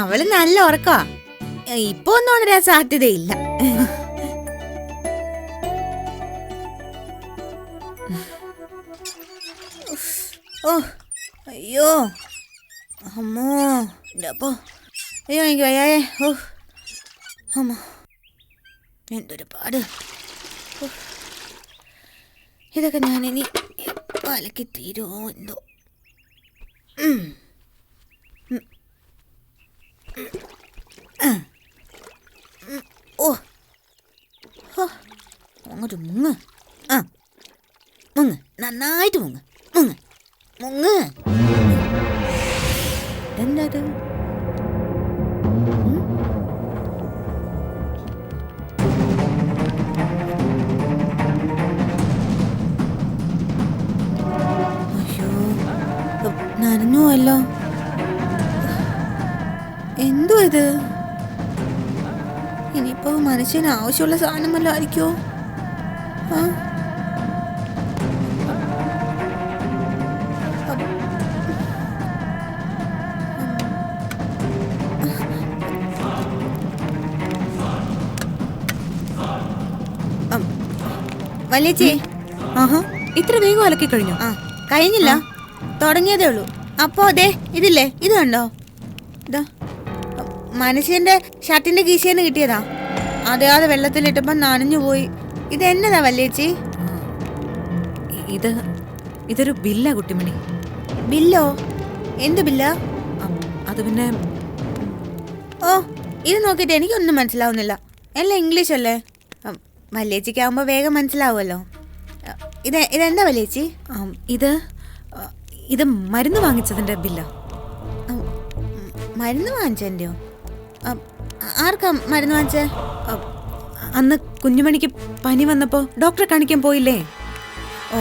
അവള് നല്ല ഉറക്കമാ. ഇപ്പൊ ഒന്നും ഉണരാൻ സാധ്യതയില്ല. ഓ അയ്യോ അമ്മോ, അപ്പോ അയ്യോ എനിക്ക് വയ്യായേ. ഓ അമ്മോ, എന്തൊരു പാട്. ഇതൊക്കെ ഞാനിനി അലക്കി തീരുമോ എന്തോ. ഓ അങ്ങോട്ട് മുങ്ങ്. മുങ്ങ്, നന്നായിട്ട് മുങ്ങ്. മുങ്ങ് മുങ്ങ്. എന്താ അയ്യോ, നനഞ്ഞുവല്ലോ. എന്തോ ഇത്? ഇനിയിപ്പോ മനുഷ്യന് ആവശ്യമുള്ള സാധനം വല്ലതും ആയിരിക്കോ? വല്യേച്ചി, ഇത്ര വേഗം അലക്കി കഴിഞ്ഞു? കഴിഞ്ഞില്ല, തുടങ്ങിയതേ ഉള്ളൂ. അപ്പോ അതെ ഇതില്ലേ, ഇത് കണ്ടോ? ഇതാ മനുഷ്യന്റെ ഷർട്ടിന്റെ കീശേന്ന് കിട്ടിയതാ. അതേതെ വെള്ളത്തിലിട്ടപ്പോ നനഞ്ഞു പോയി. ഇത് എന്നതാ വല്യേച്ചി? ഇതൊരു ബില്ലാ കുട്ടിമണി. ബില്ലോ? എന്ത് ബില്ലാ? അത് പിന്നെ ഓ, ഇത് നോക്കിയിട്ട് എനിക്കൊന്നും മനസ്സിലാവുന്നില്ല. എല്ലാം ഇംഗ്ലീഷ് അല്ലേ? വല്യേച്ചിക്കാവുമ്പോ വേഗം മനസ്സിലാവുമല്ലോ. ഇതെന്താ വല്യേച്ചി? ഇത് മരുന്ന് വാങ്ങിച്ചതിന്റെ ബില്ലാ. മരുന്ന് വാങ്ങിച്ചോ? ആർക്കാ മരുന്ന് വാങ്ങിച്ചേ? അന്ന് കുഞ്ഞുമണിക്ക് പനി വന്നപ്പോ ഡോക്ടറെ കാണിക്കാൻ പോയില്ലേ? ഓ,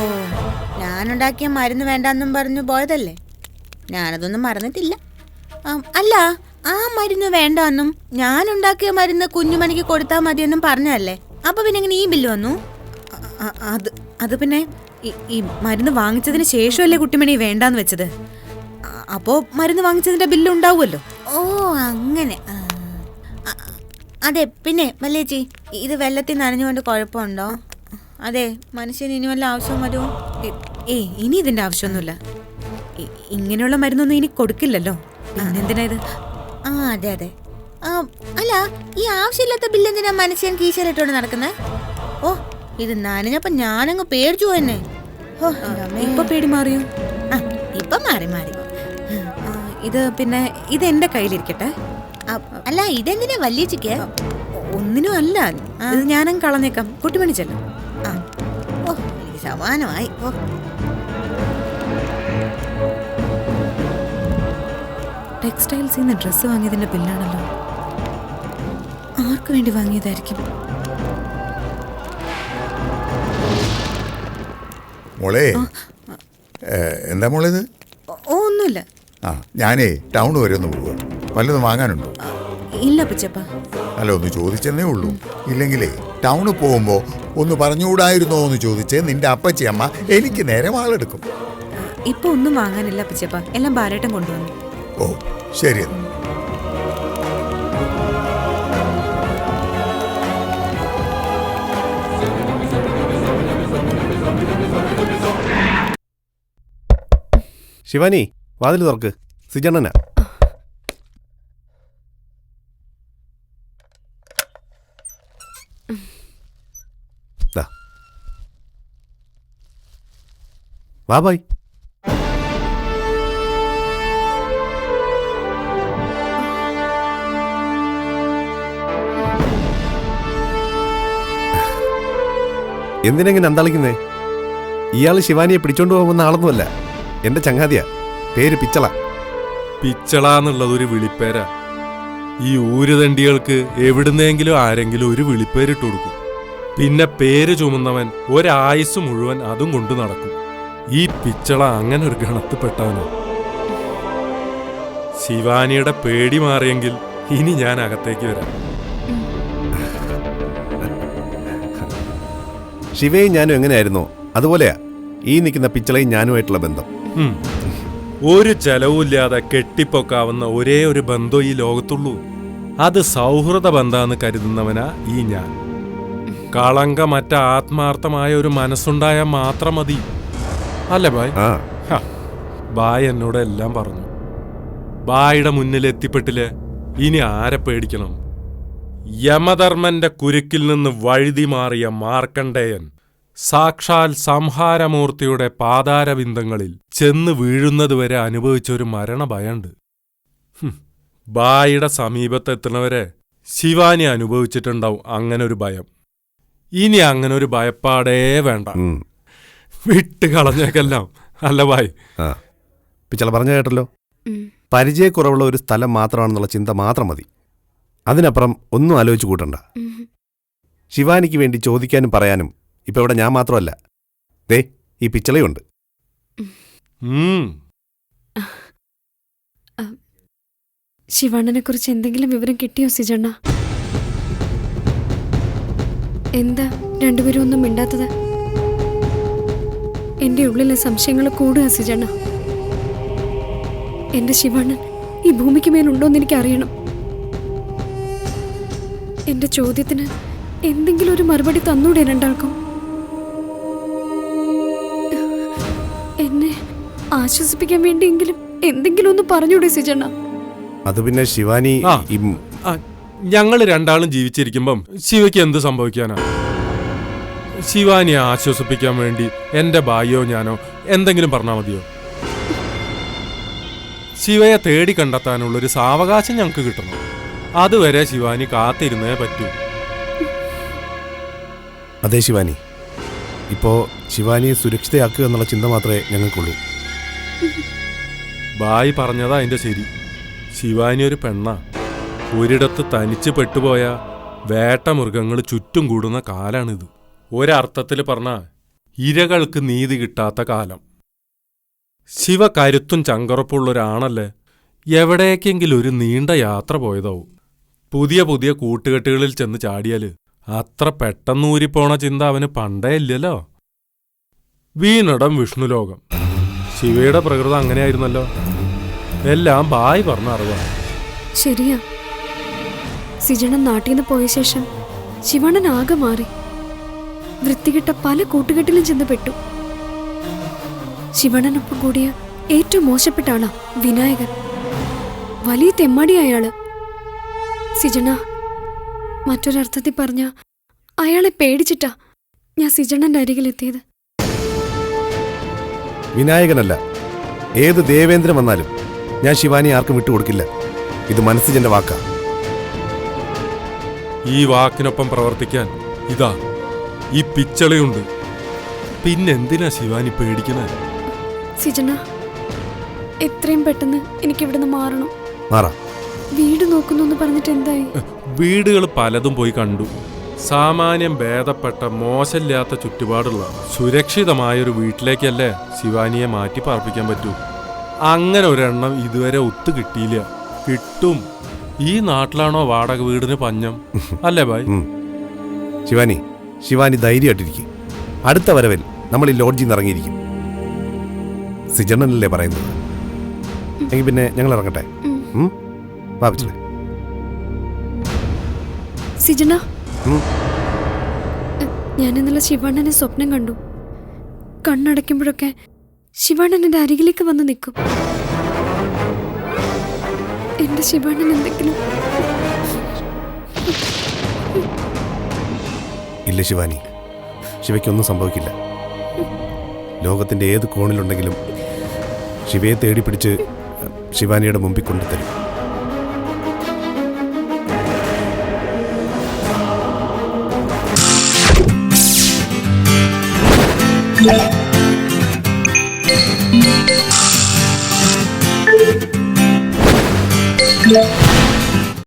ഞാനുണ്ടാക്കിയ മരുന്ന് വേണ്ടെന്നും പറഞ്ഞു പോയതല്ലേ. ഞാനതൊന്നും മറന്നിട്ടില്ല. അല്ല, ആ മരുന്ന് വേണ്ടെന്നും ഞാനുണ്ടാക്കിയ മരുന്ന് കുഞ്ഞുമണിക്ക് കൊടുത്താൽ മതിയെന്നും പറഞ്ഞല്ലേ. അപ്പൊ പിന്നെ എങ്ങനെ ഈ ബില്ല് വന്നു? അത് പിന്നെ ഈ മരുന്ന് വാങ്ങിച്ചതിന് ശേഷമല്ലേ കുട്ടിമണി വേണ്ടാന്ന് വെച്ചത്. അപ്പോ മരുന്ന് വാങ്ങിച്ചതിന്റെ ബില്ല് ഉണ്ടാവുമല്ലോ. ഓ അങ്ങനെ. അതെ, പിന്നെ വല്യേച്ചി, ഇത് വെള്ളത്തിൽ നനഞ്ഞുകൊണ്ട് കുഴപ്പമുണ്ടോ? അതെ, മനുഷ്യന് ഇനി വല്ല ആവശ്യം വരുമോ? ഇനി ഇതിന്റെ ആവശ്യമൊന്നുമില്ല. ഇങ്ങനെയുള്ള മരുന്നൊന്നും ഇനി കൊടുക്കില്ലല്ലോ. പിന്നെന്തിനാ ഇത്? അതെ അതെ. അല്ല, ഈ ആവശ്യമില്ലാത്ത ബില്ല് എന്തിനാ മനുഷ്യൻ കീശയിലിട്ടോണ്ട് നടക്കുന്നത്? ഓ, ഇത് നനഞ്ഞപ്പോ ഞാനങ്ങ് പേടിച്ചു പോയെന്നെ. ഇപ്പൊ പേടി മാറിയോ? ഇപ്പൊ മാറി. ഇത് പിന്നെ ഇത് എന്റെ കയ്യിലിരിക്കട്ടെ. അല്ല, ഇതെന്തിനാ വല്യേച്ചിക്ക്? ഒന്നിനും അല്ല, ഇത് ഞാനങ്ങ് കളഞ്ഞേക്കാം. കുട്ടിമണി ചെല്ലും. ഓ, എനിക്ക് സമാനമായി. ഓ, ടെക്സ്റ്റൈൽസിൽ നിന്ന് ഡ്രസ്സ് വാങ്ങിയതിന്റെ ബില്ലാണല്ലോ. ആർക്ക് വേണ്ടി വാങ്ങിയതായിരിക്കും? മോളെ, എന്താ മോളേത്? ഒന്നുമില്ല. ഞാനേ ടൗൺ വരെ ഒന്ന് പോവുക. വല്ലതും വാങ്ങാനുണ്ടോ? ഇല്ല പച്ചപ്പ. അല്ല, ഒന്ന് ചോദിച്ചെന്നേ ഉള്ളൂ. ഇല്ലെങ്കിലേ ടൗണിൽ പോകുമ്പോ ഒന്ന് പറഞ്ഞുകൂടായിരുന്നോ എന്ന് ചോദിച്ചേ നിന്റെ അപ്പച്ചി അമ്മ എനിക്ക് നേരെ വാളെടുക്കും. ഇപ്പൊ ഒന്നും വാങ്ങാനില്ല പച്ചപ്പ, എല്ലാം ബാലേട്ടൻ കൊണ്ടുവന്നു. ഓ ശരി. ശിവാനി, വാതിൽ തുറക്ക്. സിജണ്ണനാ. വാ ബായ്. എന്തിനെങ്ങനെ അന്താളിക്കുന്നേ? ഇയാൾ ശിവാനിയെ പിടിച്ചോണ്ട് പോകുന്ന ആളൊന്നുമല്ല, എന്റെ ചങ്ങാതിയാ. പേര് പിച്ചള. പിച്ചള എന്നുള്ളത് ഒരു വിളിപ്പേരാ. ഈ ഊരുതണ്ടികൾക്ക് എവിടുന്നെങ്കിലും ആരെങ്കിലും ഒരു വിളിപ്പേരിട്ട് കൊടുക്കും. പിന്നെ പേര് ചുമന്നവൻ ഒരായുസ് മുഴുവൻ അതും കൊണ്ടു നടക്കും. ഈ പിച്ചള അങ്ങനെ ഒരു ഗണത്തിൽപ്പെട്ടവനോ. ശിവാനിയുടെ പേടി മാറിയെങ്കിൽ ഇനി ഞാൻ അകത്തേക്ക് വരാം. ശിവയും ഞാനും എങ്ങനെയായിരുന്നോ അതുപോലെയാ ഈ നിൽക്കുന്ന പിച്ചളയും ഞാനുമായിട്ടുള്ള ബന്ധം. ഒരു ചെലവുമില്ലാതെ കെട്ടിപ്പൊക്കാവുന്ന ഒരേ ഒരു ബന്ധം ഈ ലോകത്തുള്ളൂ. അത് സൗഹൃദ ബന്ധാന്ന് കരുതുന്നവനാ ഈ ഞാൻ. കളങ്കമറ്റ ആത്മാർത്ഥമായ ഒരു മനസ്സുണ്ടായാൽ മാത്രം മതി. അല്ലേ ബായ്? ബായ് എന്നോട് എല്ലാം പറഞ്ഞു. ബായുടെ മുന്നിൽ എത്തിപ്പെട്ടില്ലേ, ഇനി ആരെ പേടിക്കണം? യമധർമ്മന്റെ കുരുക്കിൽ നിന്ന് വഴുതി മാറിയ മാർക്കണ്ഡേയൻ സാക്ഷാൽ സംഹാരമൂർത്തിയുടെ പാതാരബിന്ദങ്ങളിൽ ചെന്ന് വീഴുന്നതുവരെ അനുഭവിച്ചൊരു മരണഭയമുണ്ട്. ബായുടെ സമീപത്തെത്തുന്നവരെ ശിവാനി അനുഭവിച്ചിട്ടുണ്ടാവും അങ്ങനൊരു ഭയം. ഇനി അങ്ങനൊരു ഭയപ്പാടേ വേണ്ട, വിട്ട് കളഞ്ഞേക്കെല്ലാം. അല്ല ബായ്? പിച്ചള പറഞ്ഞു കേട്ടല്ലോ, പരിചയക്കുറവുള്ള ഒരു സ്ഥലം മാത്രമാണെന്നുള്ള ചിന്ത മാത്രം മതി. അതിനപ്പുറം ഒന്നും ആലോചിച്ച് കൂട്ടണ്ട. ശിവാനിക്ക് വേണ്ടി ചോദിക്കാനും പറയാനും ഇപ്പൊ ഇവിടെ ഞാൻ മാത്രമല്ല, ദേ ഈ പിച്ചളയുണ്ട്. ശിവാണനെ കുറിച്ച് എന്തെങ്കിലും വിവരം കിട്ടിയോ സിജണ്ണ? എന്താ രണ്ടുപേരും ഒന്നും മിണ്ടാത്തത്? എന്റെ ഉള്ളിലെ സംശയങ്ങൾ കൂടുക സിജണ്ണ. എന്റെ ശിവാണൻ ഈ ഭൂമിക്ക് മേലുണ്ടോന്ന് എനിക്ക് അറിയണം. എന്റെ ചോദ്യത്തിന് എന്തെങ്കിലും ഒരു മറുപടി തന്നൂടെ രണ്ടാൾക്കും? എന്നെ ആശ്വസിപ്പിക്കാൻ വേണ്ടിയെങ്കിലും എന്തെങ്കിലും ഒന്ന് പറഞ്ഞൂടെ സിജണ്ണ? അത് പിന്നെ ശിവാനി, ഞങ്ങള് രണ്ടാളും ജീവിച്ചിരിക്കുമ്പം ശിവയ്ക്ക് എന്ത് സംഭവിക്കാനാ? ശിവാനിയെ ആശ്വസിപ്പിക്കാൻ വേണ്ടി എന്റെ ഭായിയോ ഞാനോ എന്തെങ്കിലും പറഞ്ഞാൽ മതിയോ? ശിവയെ തേടി കണ്ടെത്താനുള്ളൊരു സാവകാശം ഞങ്ങൾക്ക് കിട്ടണം. അതുവരെ ശിവാനി കാത്തിരുന്നേ പറ്റൂ. അതെ ശിവാനി, ഇപ്പോ ശിവാനിയെ സുരക്ഷിതയാക്കുക എന്നുള്ള ചിന്ത മാത്രമേ ഞങ്ങൾക്കുള്ളൂ. ബായി പറഞ്ഞതാ അതിന്റെ ശരി. ശിവാനി ഒരു പെണ്ണാ. ഒരിടത്ത് തനിച്ച് പെട്ടുപോയ വേട്ടമൃഗങ്ങൾ ചുറ്റും കൂടുന്ന കാലാണിത്. ഒരർത്ഥത്തിൽ പറഞ്ഞാ ഇരകൾക്ക് നീതി കിട്ടാത്ത കാലം. ശിവ കരുത്തും ചങ്കറപ്പുള്ളൊരാണല്ലേ. എവിടേക്കെങ്കിലും ഒരു നീണ്ട യാത്ര പോയതാവും. പുതിയ പുതിയ കൂട്ടുകെട്ടുകളിൽ ചെന്ന് ചാടിയാല് അത്ര പെട്ടെന്നൂരിപ്പോണ ചിന്ത അവന് പണ്ടേ ഇല്ലല്ലോ. വീണടം വിഷ്ണുലോകം. ശിവയുടെ പ്രകൃതം അങ്ങനെയായിരുന്നല്ലോ. എല്ലാം ബായ് പറഞ്ഞ അറിവാണ്. ശരിയാ. സിജണൻ നാട്ടിൽ നിന്ന് പോയ ശേഷം ശിവണ്ണൻ ആകെ മാറി. വൃത്തികെട്ട പല കൂട്ടുകെട്ടിലും ചെന്ന് പെട്ടു. ശിവണ്ണനൊപ്പം കൂടിയ ഏറ്റവും മോശപ്പെട്ട ആളാ വിനായകൻ. വലിയ തെമ്മാടി അയാള്. സിജണ, മറ്റൊരർത്ഥത്തിൽ പറഞ്ഞ അയാളെ പേടിച്ചിട്ടാ ഞാൻ സിജണ്ണന്റെ അരികിലെത്തിയത്. വിനായകനല്ല, ഏത് ദേവേന്ദ്രൻ വന്നാലും ഞാൻ ശിവാനി ആർക്കും വിട്ടുകൊടുക്കില്ല. ഇത് മനസ്സിന്റെ വാക്കാ. ഈ വാക്കിനൊപ്പം പ്രവർത്തിക്കാൻ ഇതാ ഈ പിച്ചളയുണ്ട്. പിന്നെന്തിനാ ശിവാനി പേടിക്കണേ? സിജണ, എത്രയും പെട്ടെന്ന് എനിക്കിവിടുന്ന് മാറണം. മാറാം. വീട് നോക്കുന്നു പറഞ്ഞിട്ട് എന്തായി? വീടുകൾ പലതും പോയി കണ്ടു. സാമാന്യം ഭേദപ്പെട്ട മോശമില്ലാത്ത ചുറ്റുപാടുള്ള സുരക്ഷിതമായൊരു വീട്ടിലേക്കല്ലേ ശിവാനിയെ മാറ്റി പാർപ്പിക്കാൻ പറ്റൂ. അങ്ങനെ ഒരെണ്ണം ഇതുവരെ ഒത്തു കിട്ടിയില്ല. കിട്ടും. ഈ നാട്ടിലാണോ വാടക വീടിന് പഞ്ഞം? അല്ലേ ബായ്? ശിവാനി ധൈര്യമായിട്ടിരിക്കും. അടുത്ത വരവിൽ നമ്മൾ ഈ ലോഡ്ജിൽ നിന്ന് ഇറങ്ങിയിരിക്കും. സിജണ്ണനല്ലേ പറയുന്നത്? എങ്കിൽ പിന്നെ ഞങ്ങൾ ഇറങ്ങട്ടെ. ഭാവിച്ചില്ലേ സിജണ? ഞാൻ ഇന്നലെ ശിവണ്ണനെ സ്വപ്നം കണ്ടു. കണ്ണടയ്ക്കുമ്പോഴൊക്കെ ശിവണ്ണൻ എന്റെ അരികിലേക്ക് വന്ന് നിൽക്കും. എന്റെ ശിവണ്ണൻ എന്തെങ്കിലും... ഇല്ല ശിവാനി, ശിവയ്ക്കൊന്നും സംഭവിക്കില്ല. ലോകത്തിന്റെ ഏത് കോണിലുണ്ടെങ്കിലും ശിവയെ തേടി പിടിച്ച് ശിവാനിയുടെ മുമ്പിൽ കൊണ്ടുതരും. ക്ഷമിക്കണം.